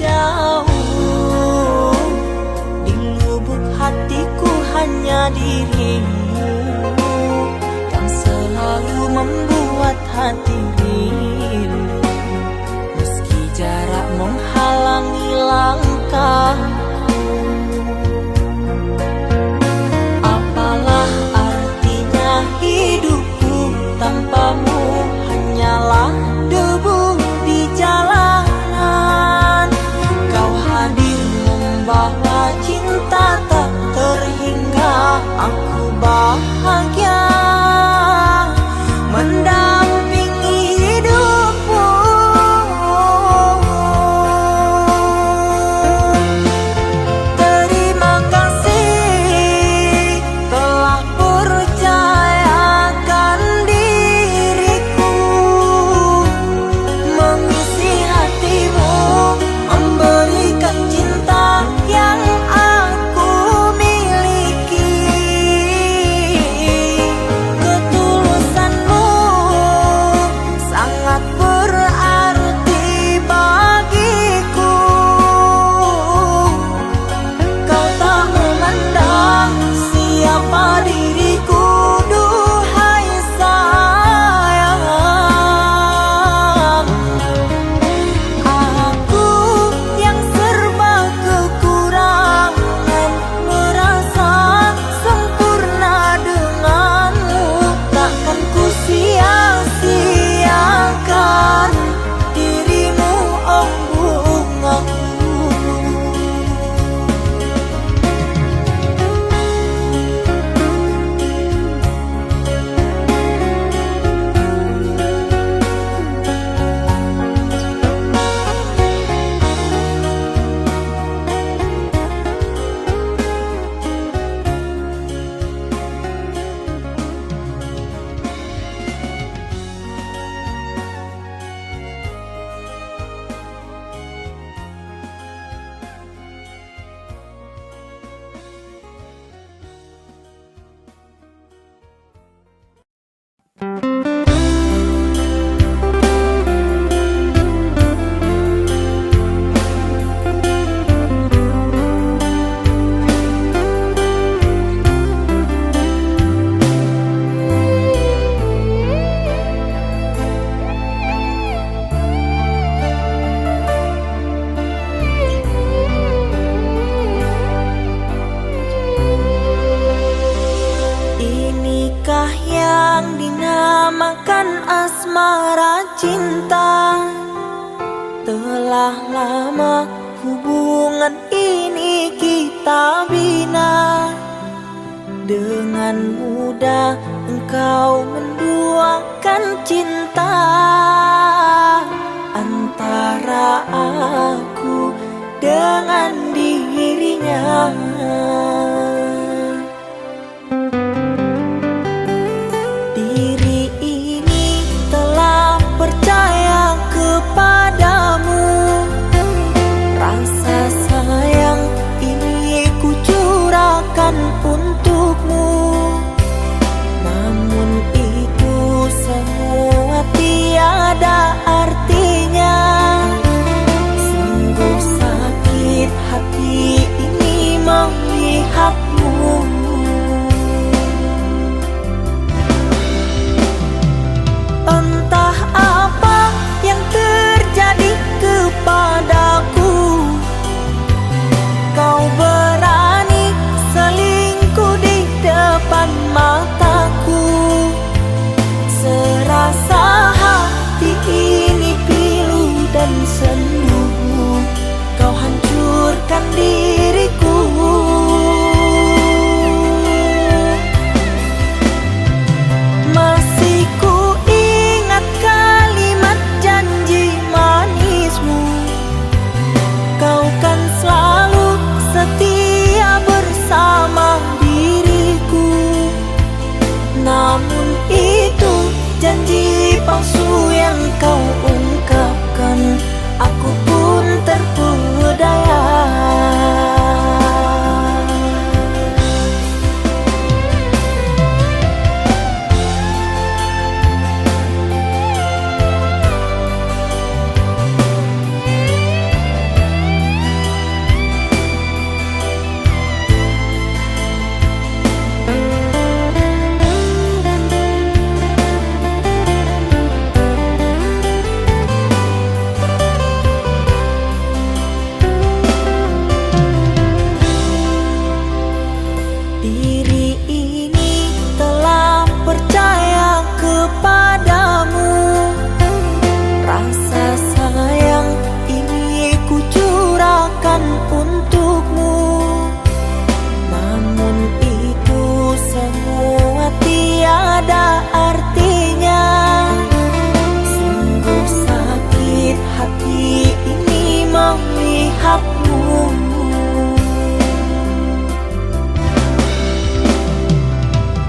Jauh di lubuk hatiku hanya dirimu yang selalu membuat hati rindu. Meski jarak menghalangi langkahku, apalah artinya hidupku tanpamu, hanyalah debu di jalanan. Kau hadir membawa cinta tak terhingga, aku bahagia mendampingi hidupmu. Terima kasih telah percayakan diriku, mengisi hatimu, memberikan cinta yang aku miliki. yang dinamakan asmara cinta. Telah lama hubungan ini kita bina. Dengan mudah engkau menduakan cinta antara aku dengan dirinya. Diri ini telah percaya kepadamu. Rasa sayang ini ku curahkan untukmu. Namun itu semua tiada artinya. Sungguh sakit hati ini melihatmu. Entah apa yang terjadi kepadaku. Kau berani selingkuh di depan mataku. Serasa hati ini pilu dan sendu. Kau hancurkan diriku. Masih ku ingat kalimat janji manismu. Kau kan selalu setia bersama diriku. Namun itu janji palsu yang kau ungkapkan. Aku pun terpedaya. Diri ini telah percaya kepadamu. Rasa sayang ini ku curahkan untukmu. Namun itu semua tiada artinya. Sungguh sakit hati ini melihatmu.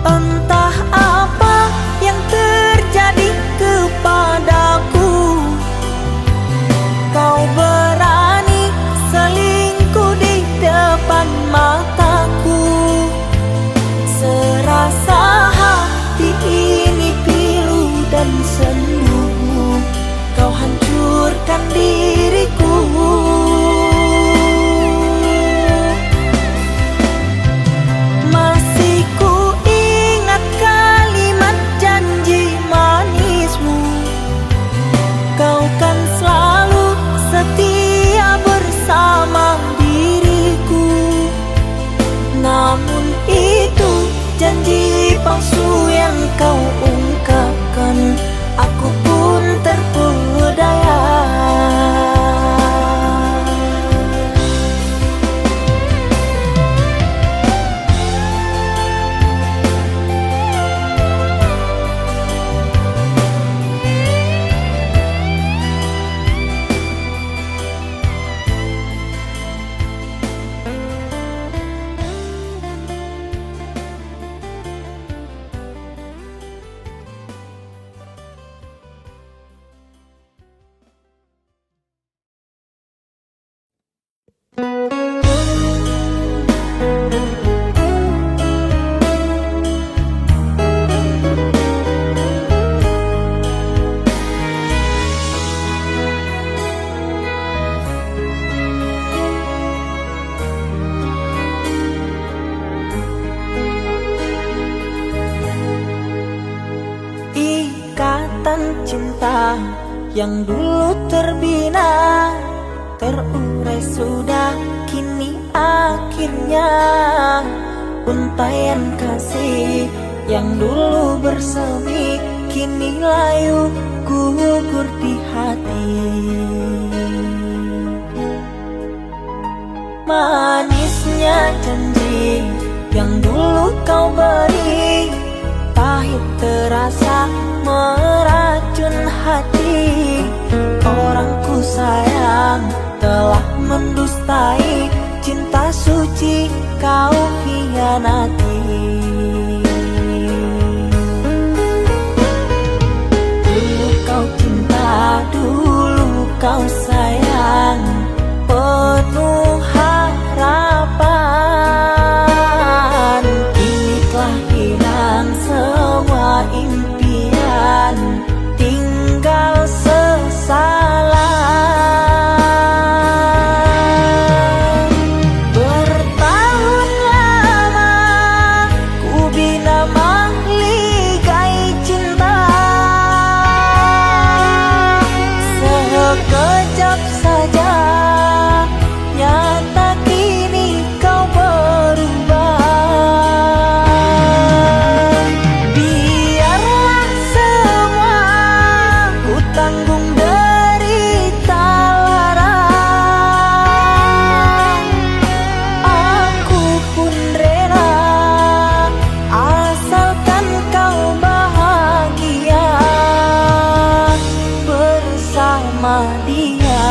Entah apa yang terjadi kepadaku. Kau berani selingkuh di depan mataku. Serasa hati ini pilu dan sendu. Kau hancurkan diriku. Masih ku ingat kalimat janji manismu. Kau kan selalu setia bersama diriku. Namun itu janji palsu yang kau ungkapkan. Aku pun terpedaya. cinta yang dulu terbina, terurai sudah kini akhirnya. Untaian kasih yang dulu bersemi kini layu gugur di hati. Manisnya janji yang dulu kau beri, pahit terasa meracun hati. Orang ku sayang telah mendustai, cinta suci kau hianati. Dulu kau cinta, dulu kau sayang, penuh harapan. Kini telah hilang semua impian, tinggal sesalan. Bertahun lama ku bina mahligai cinta, sekejap saja nyata kini kau berubah. Biarlah semua ku tanggung derita lara, aku pun rela asalkan kau bahagia bersama dia.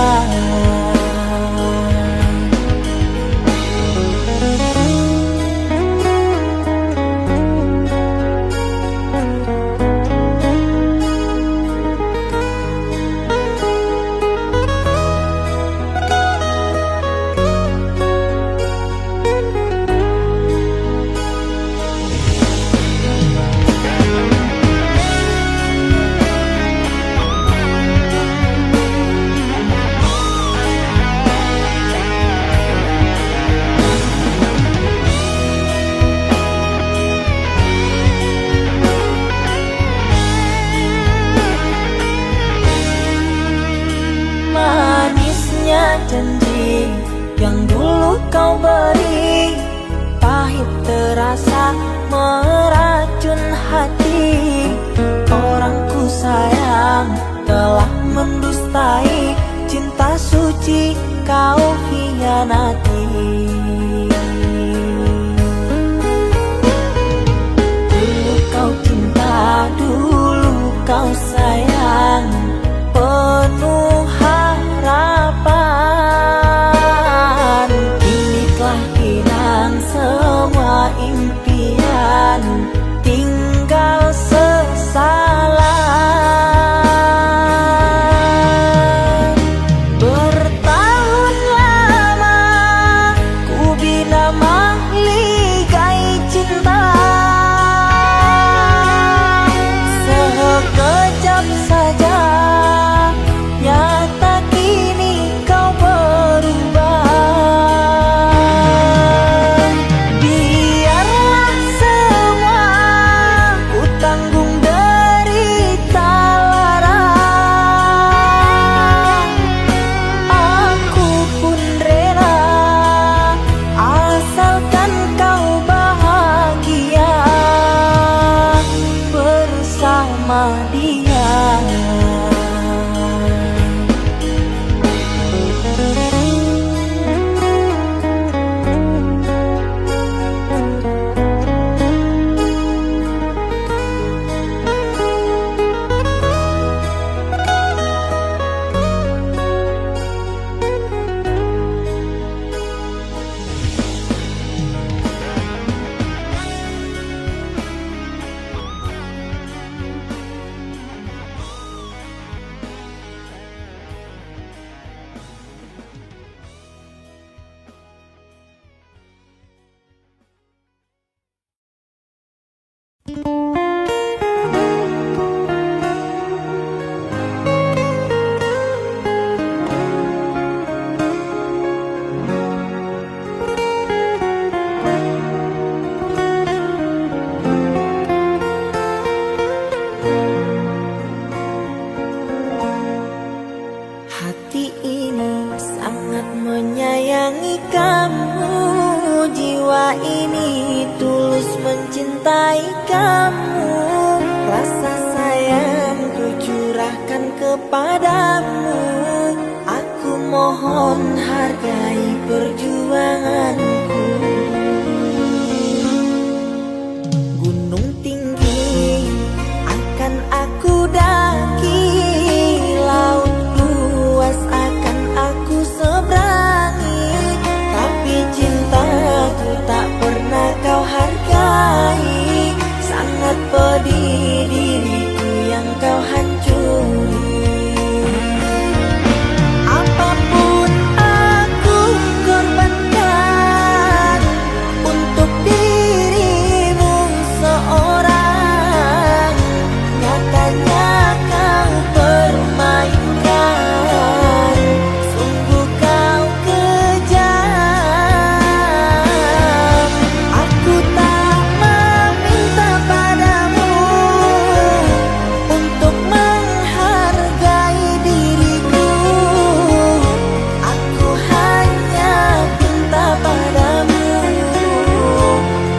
Manisnya janji yang dulu kau beri, pahit terasa meracun hati. Orang ku sayang telah mendustai, cinta suci kau hianati. Dulu kau cinta, dulu kau sayang, penuh harapan. Kini telah hilang semua impian, tinggal sesalan. Bertahun lama mencintai kamu. Rasa sayangku curahkan kepadamu. Aku mohon hargai perjuanganku. Gunung tinggi akan aku daki, laut luas akan aku seberangi, tapi cintaku tak pernah kau hargai. Sangat pedih diriku yang kau hancuri. Apapun aku korbankan untuk dirimu seorang. Nyatanya kau permainkan, sungguh kau kejam. Aku tak meminta padamu untuk menghargai diriku. Aku hanya minta padamu,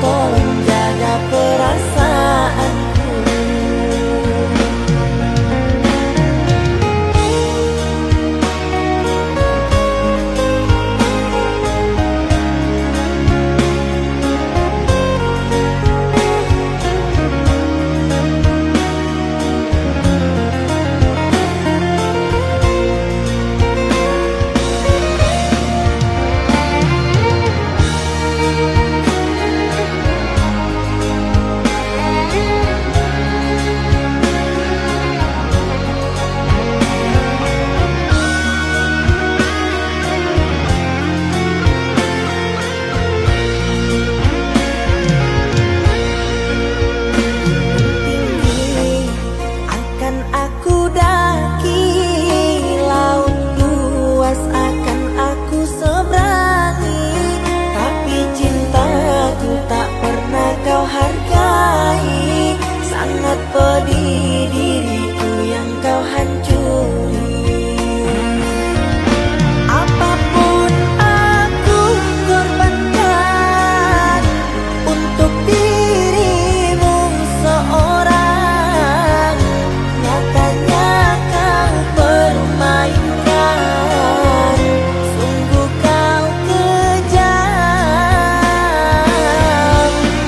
tolong jaga perasaanku. Tinggi akan aku daki, laut luas akan aku seberangi, tapi cintaku tak pernah kau hargai. Sangat pedih diriku yang kau hancuri. Apapun aku korbankan untuk dirimu seorang. Nyatanya kau permainkan, sungguh kau kejam.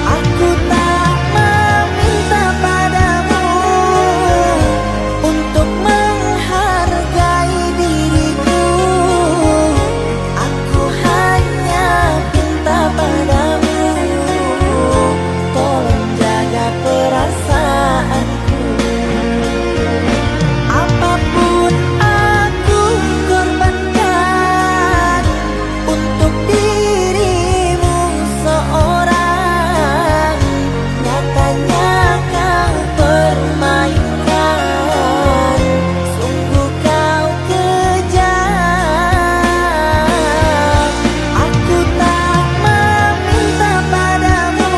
Aku tak meminta padamu untuk menghargai diriku. Aku hanya minta padamu, tolong jaga perasaanku. Apapun aku korbankan untuk dirimu seorang. Nyatanya kau permainkan, sungguh kau kejam. Aku tak meminta padamu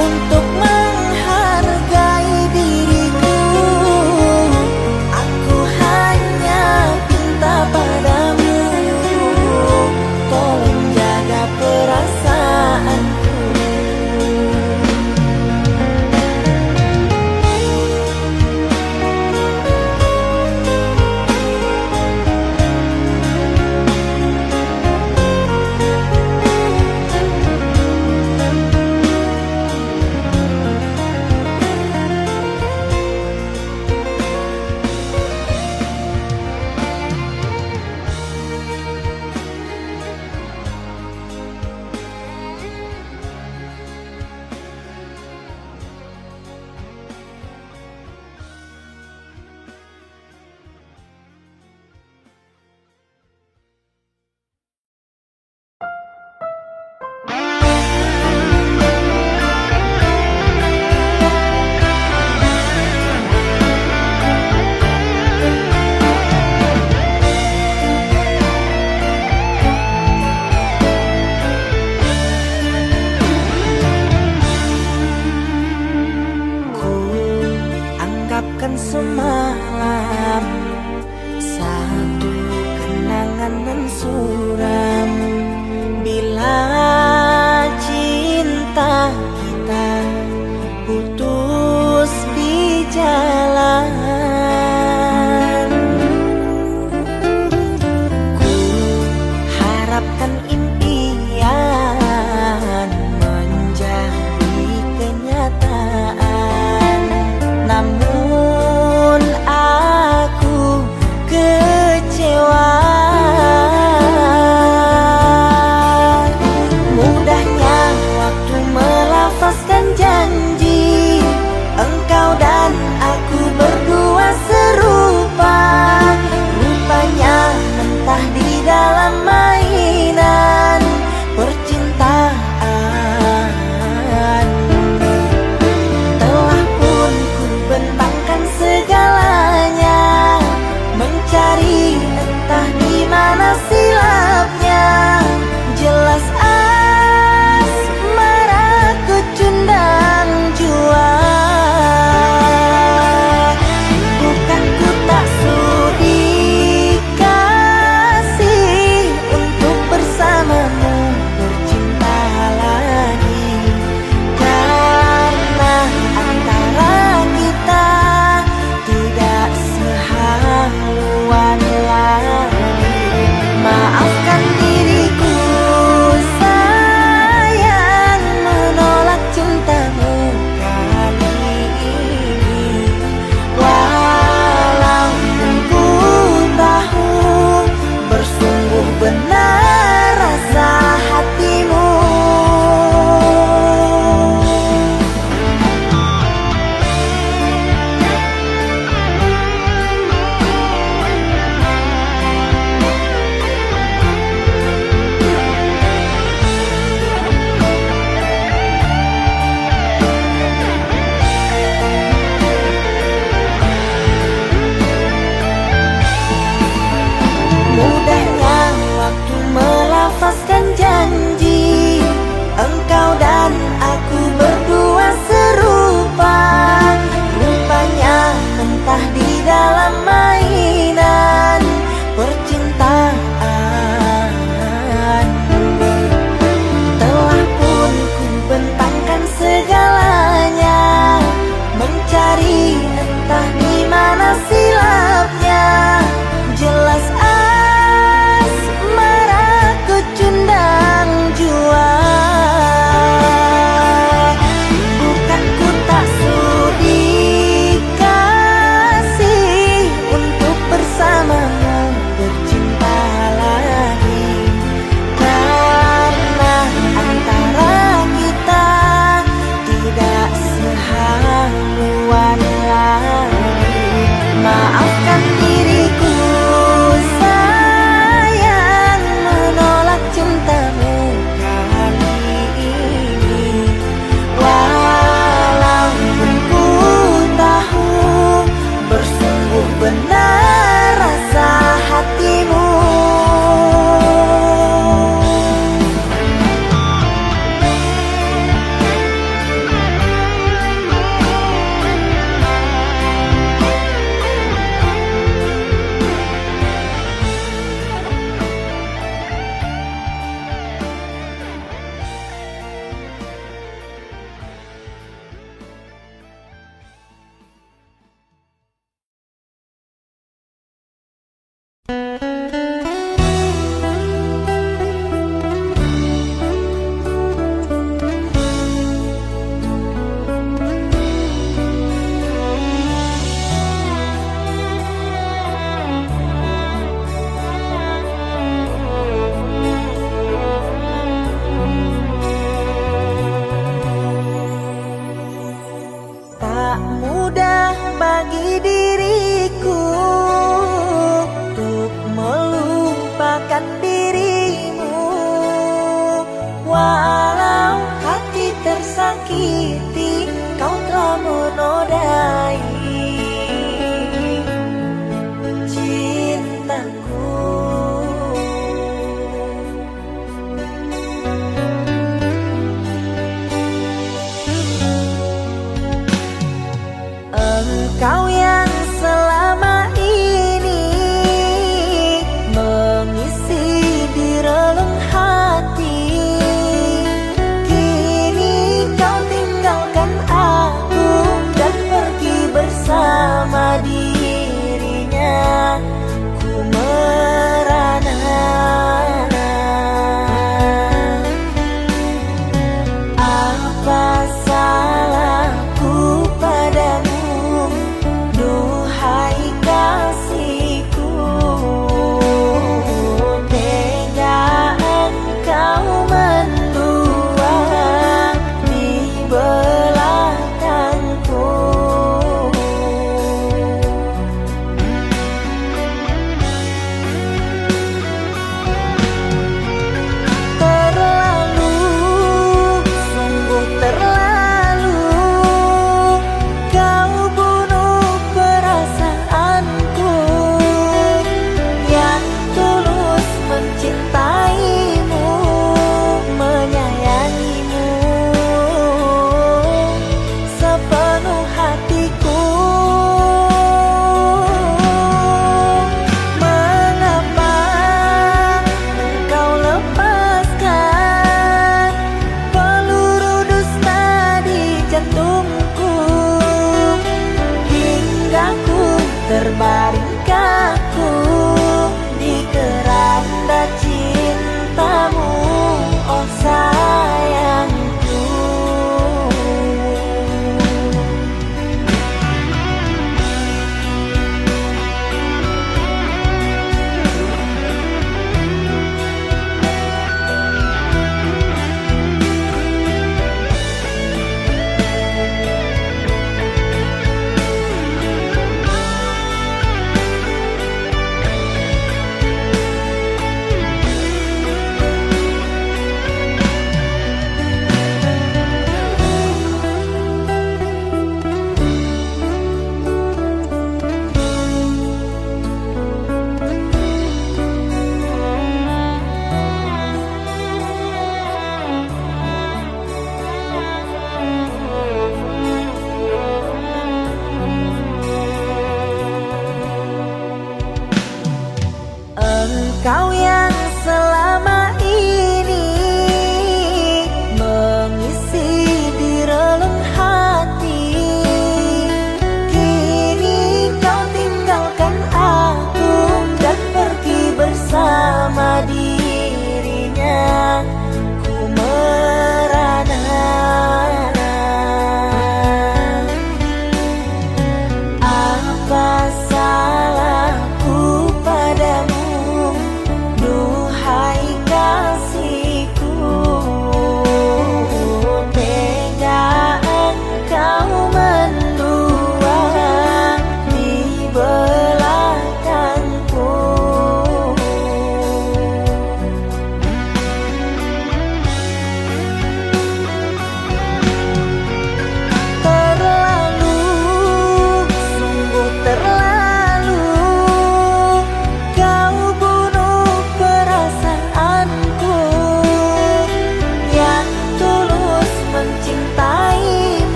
untuk menghargai diriku. Aku hanya minta padamu, tolong jaga perasaanku. Ku anggapkan semalam satu kenangan nan suram. Bila cinta kita bagi diriku untuk melupakan dirimu. Walau hati tersakiti, kau telah menodai cintaku. Engkau yang selama ini mengisi di relung hati, kini kau tinggalkan aku dan pergi bersama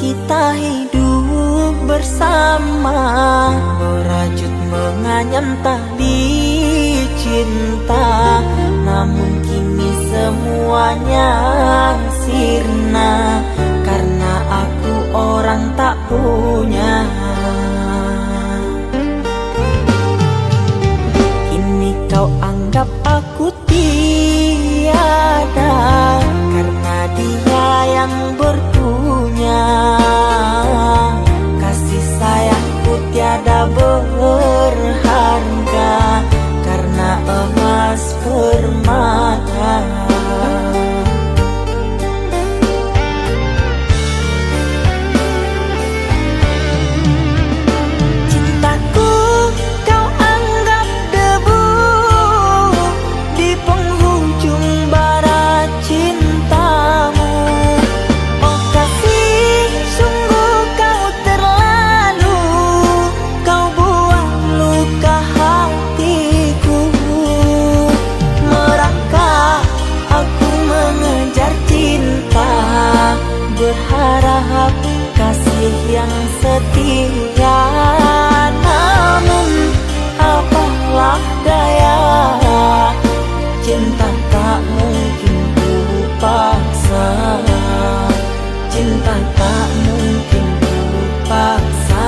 kita hidup bersama, merajut menganyam tali cinta. Namun kini semuanya sirna, karena aku orang tak punya. Kini kau anggap aku tiada, karena dia yang berpunya. Kasih sayangku tiada berharga, karena emas permata. Cintaku kau anggap debu di penghujung bara cintamu. Oh kasih, sungguh kau terlalu, kau buang luka hatiku. Merangkak aku mengejar cinta, berharap kasih yang setia. Namun apalah daya, cinta tak mungkin ku paksa, cinta tak mungkin ku paksa.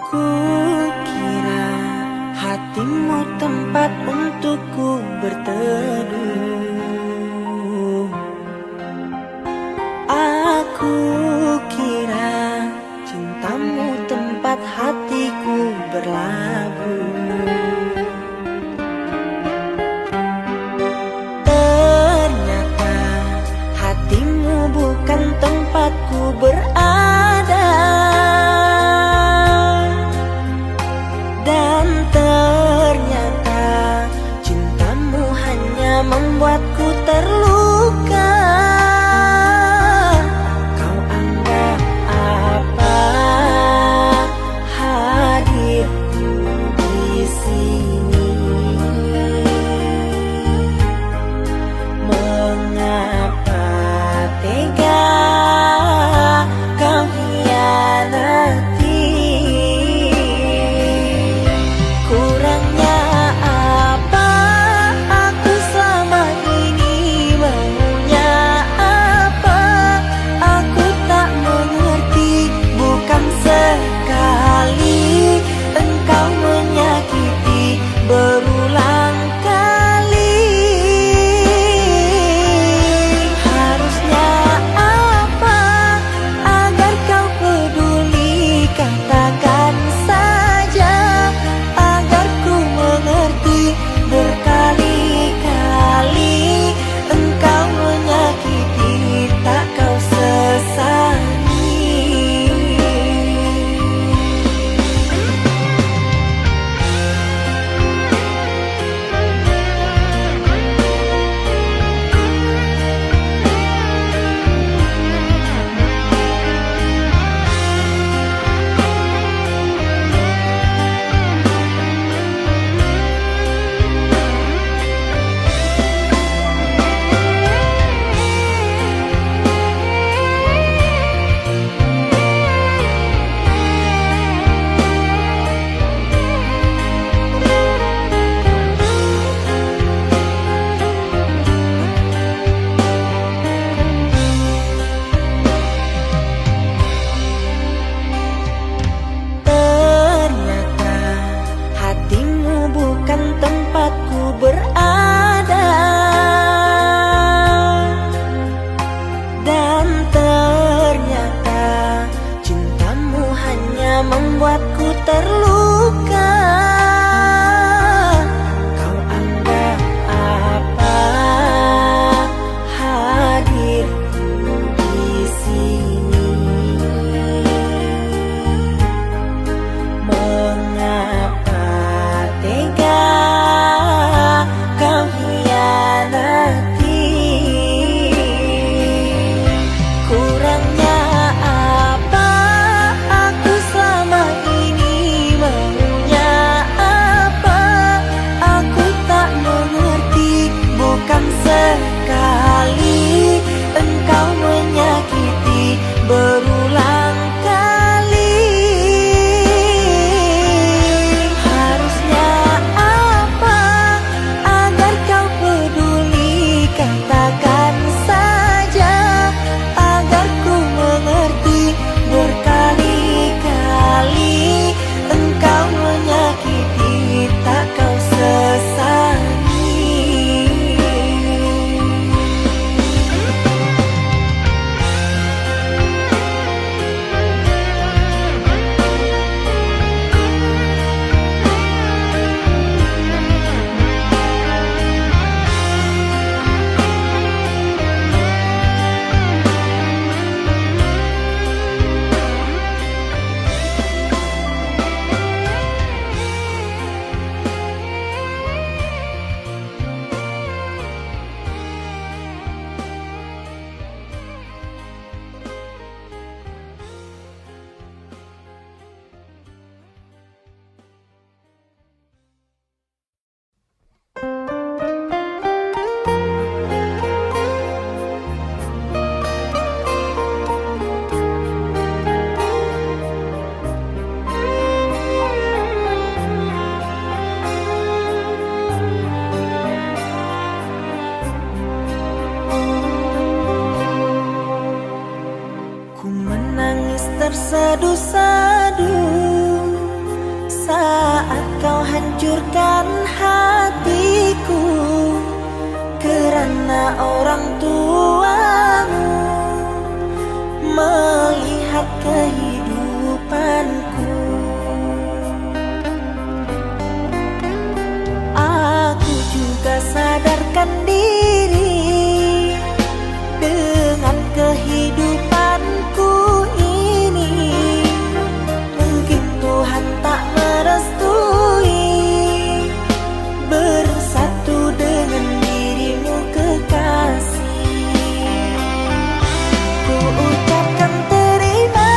Kukira hatimu tempat untukku berteduh. Aku kira cintamu tempat hatiku berlabuh. Ternyata hatimu bukan tempatku berada. Dan ternyata cintamu hanya membuatku terluka. Kau anggap apa hadirku di sini? Mengapa tega kau hianati? Kurangnya apa aku selama ini? Maunya apa aku tak mengerti. Bukan sekali engkau menyakiti, berulang kali. Harusnya apa agar kau peduli? Katakan saja agar ku mengerti. Berkali-kali engkau menyakiti, tak kau sesali. Ternyata hatimu bukan tempatku berada. Dan ternyata cintamu hanya membuatku terluka. Kau anggap apa hadirku di sini? Mengapa tega kau hianati? Kurangnya apa aku selama ini? menghancurkan hatiku karena orang tuamu melihat kehidupanku. Aku juga sadarkan diri dengan kehidupanku ini. Mungkin Tuhan tak merestui bersatu dengan dirimu kekasih. Ku ucapkan terima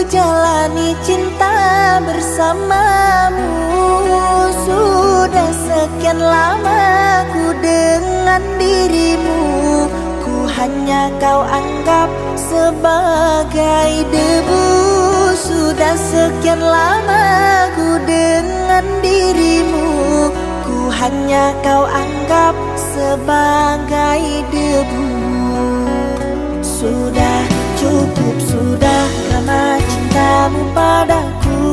jalani cinta bersamamu. Sudah sekian lama ku dengan dirimu, ku hanya kau anggap sebagai debu. Sudah sekian lama ku dengan dirimu, ku hanya kau anggap sebagai debu. Sudah cukup, sudah lama cintamu padaku.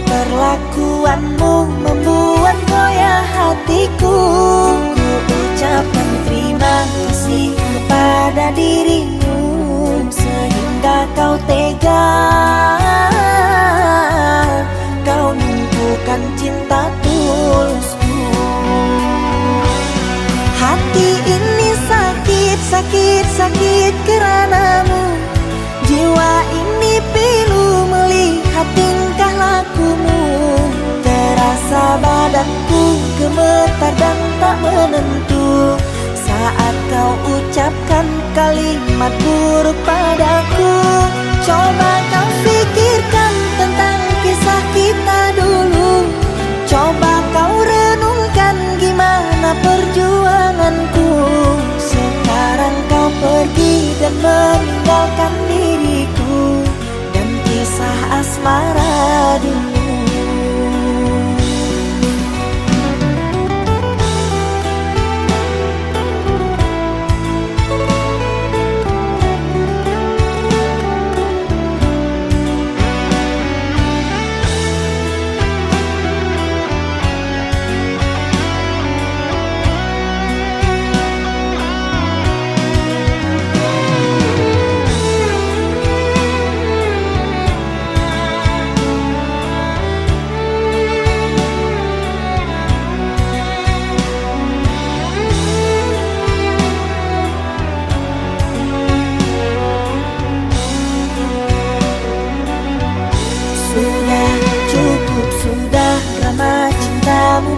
Perlakuanmu membuat goyah hatiku. Ku ucapkan terima kasih kepada dirimu, sehingga kau tega, kau numpukan cinta tulusku. Hati ini sakit, sakit, sakit karanamu. Jiwa ini pilu melihat tingkah lakumu. Terasa badanku gemetar dan tak menentu saat kau ucapkan kalimat buruk padaku. Coba kau pikirkan tentang kisah kita dulu. Coba kau renungkan gimana perjuanganku. Sekarang kau pergi dan meninggalkan diriku dan kisah asmara dulu.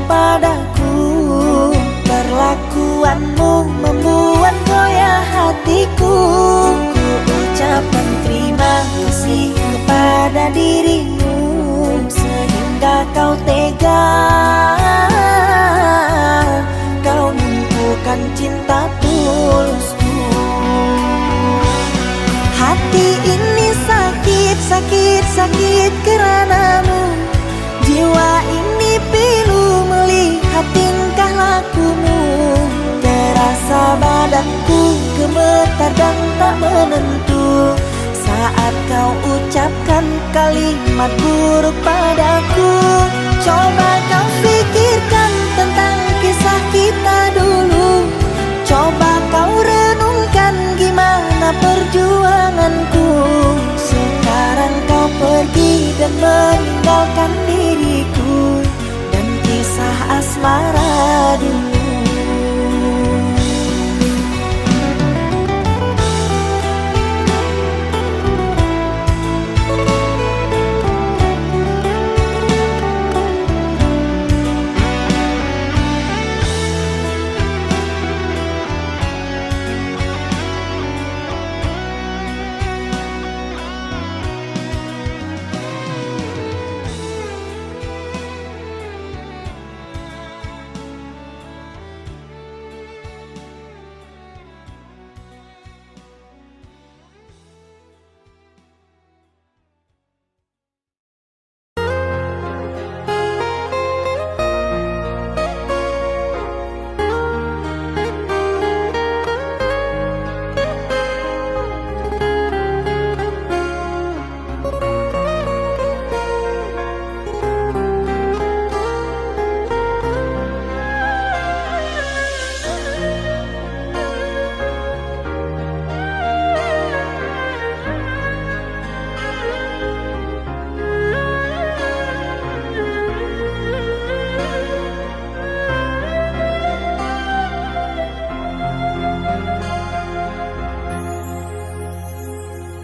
Padaku, perlakuanmu membuat goyah hatiku. Ku ucapkan terima kasih kepada dirimu, sehingga kau tega, kau numpukan cinta tulusku. Hati ini sakit, sakit, sakit karanamu. Jiwa ini pilu melihat tingkah lakumu. Terasa badanku gemetar dan tak menentu saat kau ucapkan kalimat buruk padaku. Coba kau pikirkan tentang kisah kita dulu. Coba kau renungkan gimana perjuanganku. Sekarang kau pergi dan meninggalkan diriku dan kisah asmara dulu.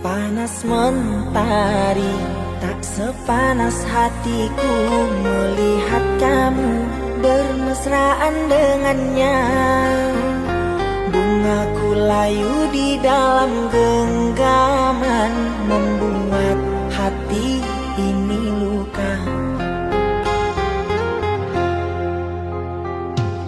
Panas mentari tak sepanas hatiku melihat kamu bermesraan dengannya. Bungaku layu di dalam genggaman membuat hati ini luka.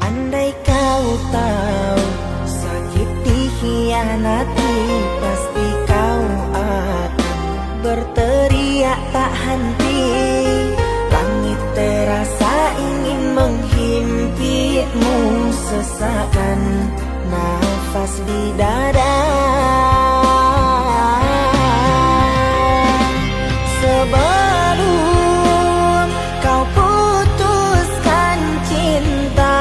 Andai kau tahu sakit dikhianati, pasti kau akan berteriak tak henti. Langit terasa ingin menghimpitmu, sesakan nafas di dada. Sebelum kau putuskan cinta,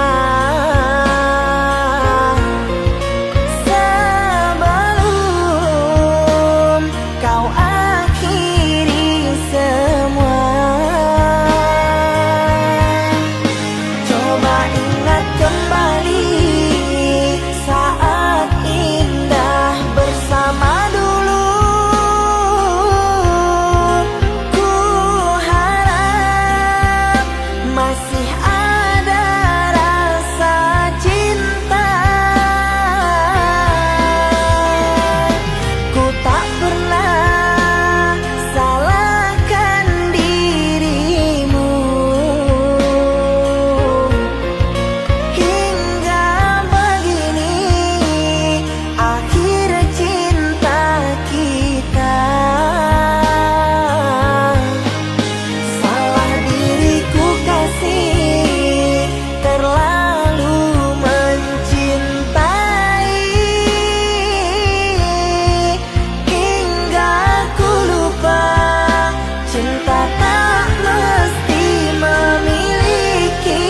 sebelum kau akhiri semua, coba ingat kembali saat indah bersama dulu. Ku harap masih ada rasa cinta. Ku tak pernah salahkan dirimu, hingga begini akhir cinta kita. Salah diriku kasih, terlalu mencintai, hingga ku lupa cinta tak mesti memiliki.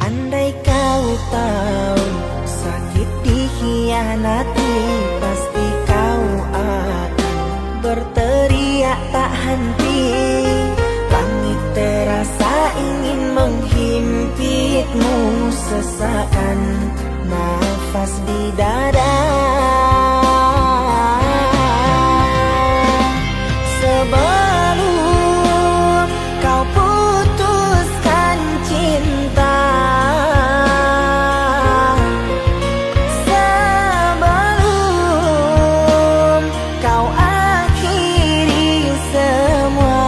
Andai kau tahu sakit dikhianati, pasti kau akan berteriak tak henti. Langit terasa ingin menghimpitmu, sesakan nafas di dada. Sebelum kau putuskan cinta, sebelum kau akhiri semua,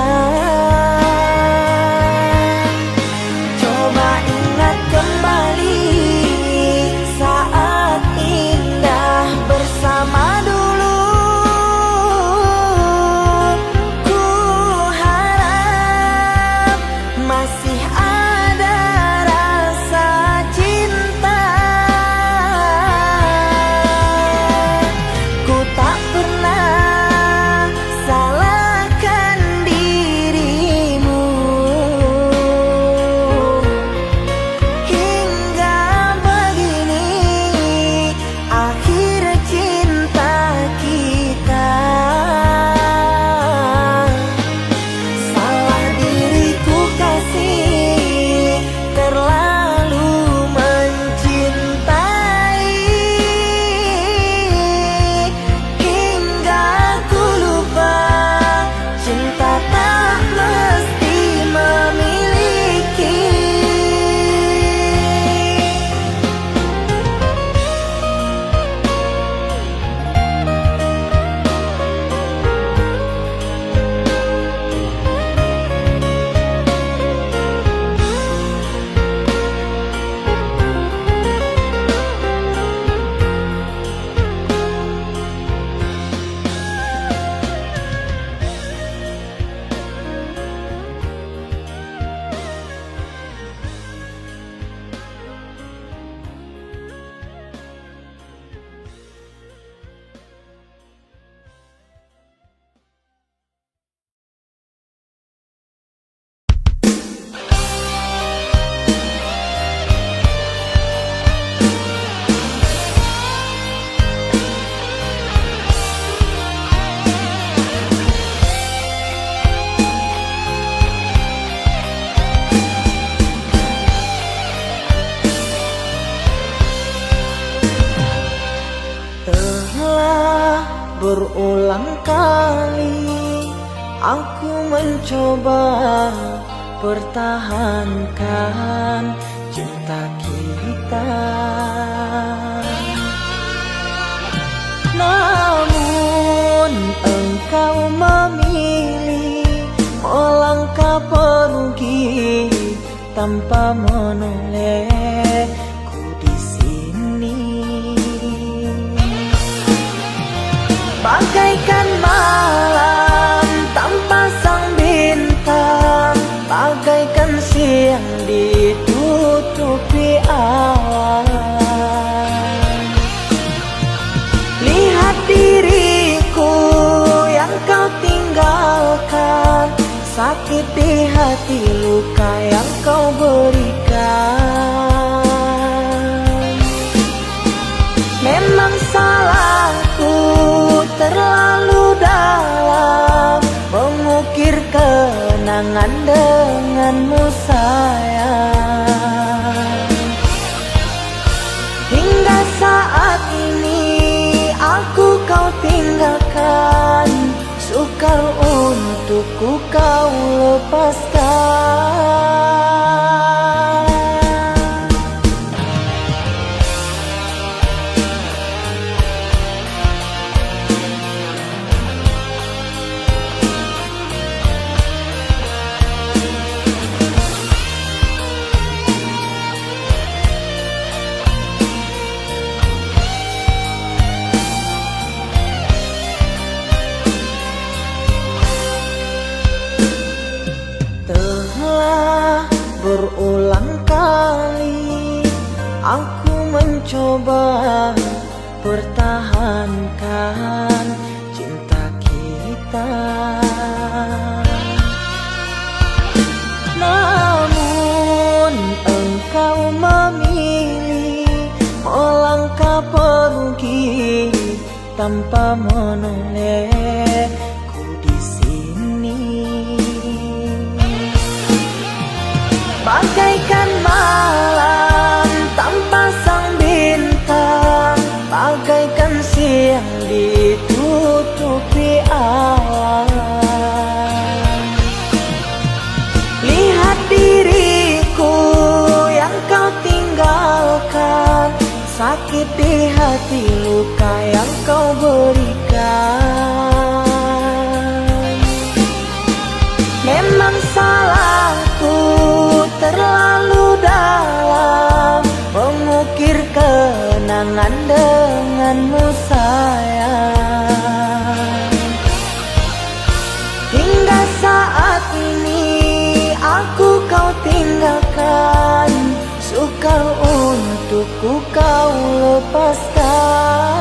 coba ingat kembali saat indah bersama. Aku mencoba pertahankan cinta kita, namun engkau memilih melangkah pergi tanpa menolehku di sini. Bagaikan malam tanpa sang bintang, bagaikan siang ditutupi awan. Lihat diriku yang kau tinggalkan, sakiti hati luka yang kau berikan. Memang salahku terlalu dalam mengukir kenangan denganmu sayang. Hingga saat ini aku kau tinggalkan, sukar untukku kau lepaskan. Berulang kali aku mencoba pertahankan cinta kita, namun engkau memilih melangkah pergi tanpa menolehku di sini. Bagaikan malam tanpa sang bintang, bagaikan siang ditutupi awan. Lihat diriku yang kau tinggalkan, sakiti hati luka yang kau berikan. Memang salahku terlalu dalam mengukir kenangan denganmu sayang. Hingga saat ini aku kau tinggalkan, sukar untukku kau lepaskan.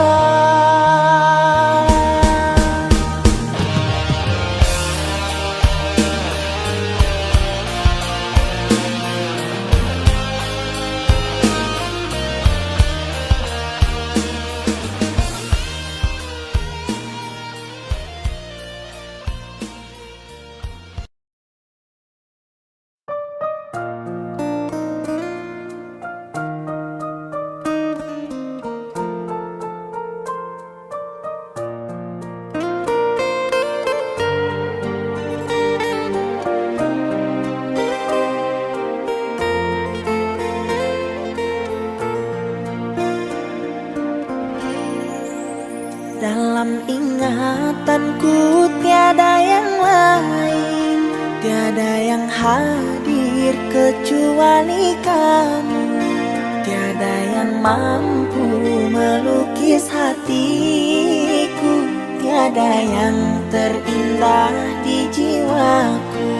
Dalam ingatanku tiada yang lain, tiada yang hadir kecuali kamu. Tiada yang mampu melukis hatiku, tiada yang terindah di jiwaku.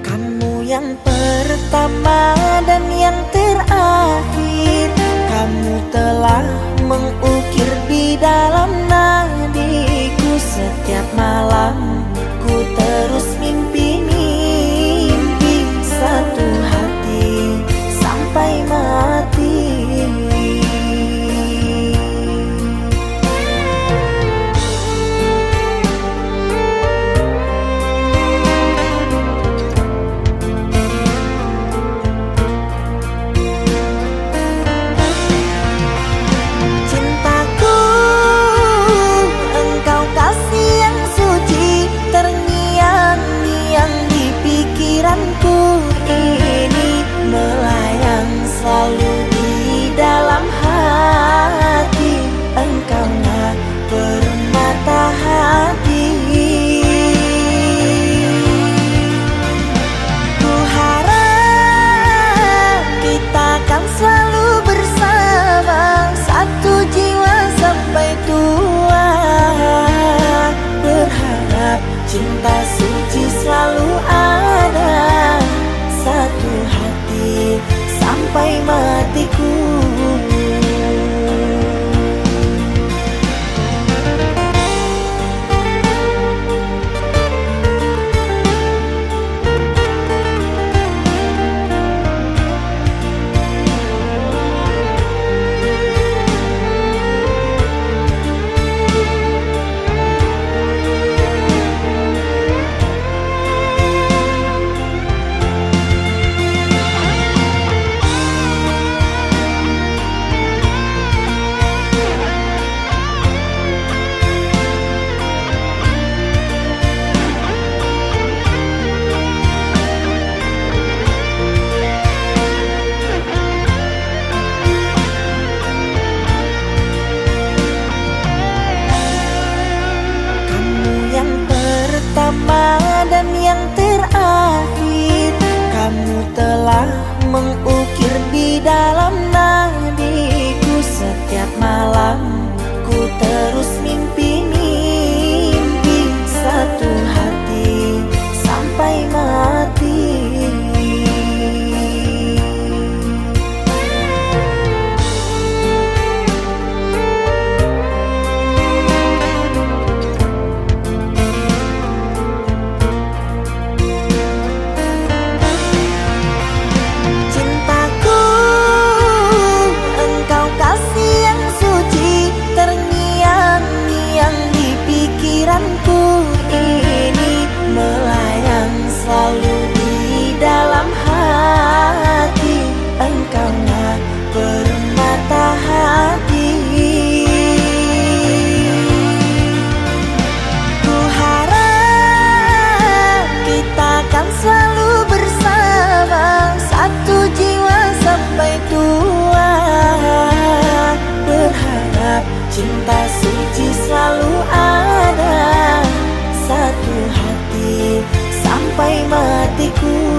Kamu yang pertama dan yang terakhir, kamu telah mengukir di dalam nadiku. Setiap malam ku terus mimpi-mimpi satu hati sampai mati. cinta suci selalu ada. Satu hati sampai matiku. Dan yang terakhir, kamu telah mengukir di dalam nadiku. Setiap malam ku terus mimpi-mimpi satu hati sampai mati. Ini melayang selalu di dalam hati. Engkaulah permata hati. Ku harap kita akan selalu bersama, satu jiwa sampai tua. Berharap cinta suci selalu ada. Satu hati sampai matiku.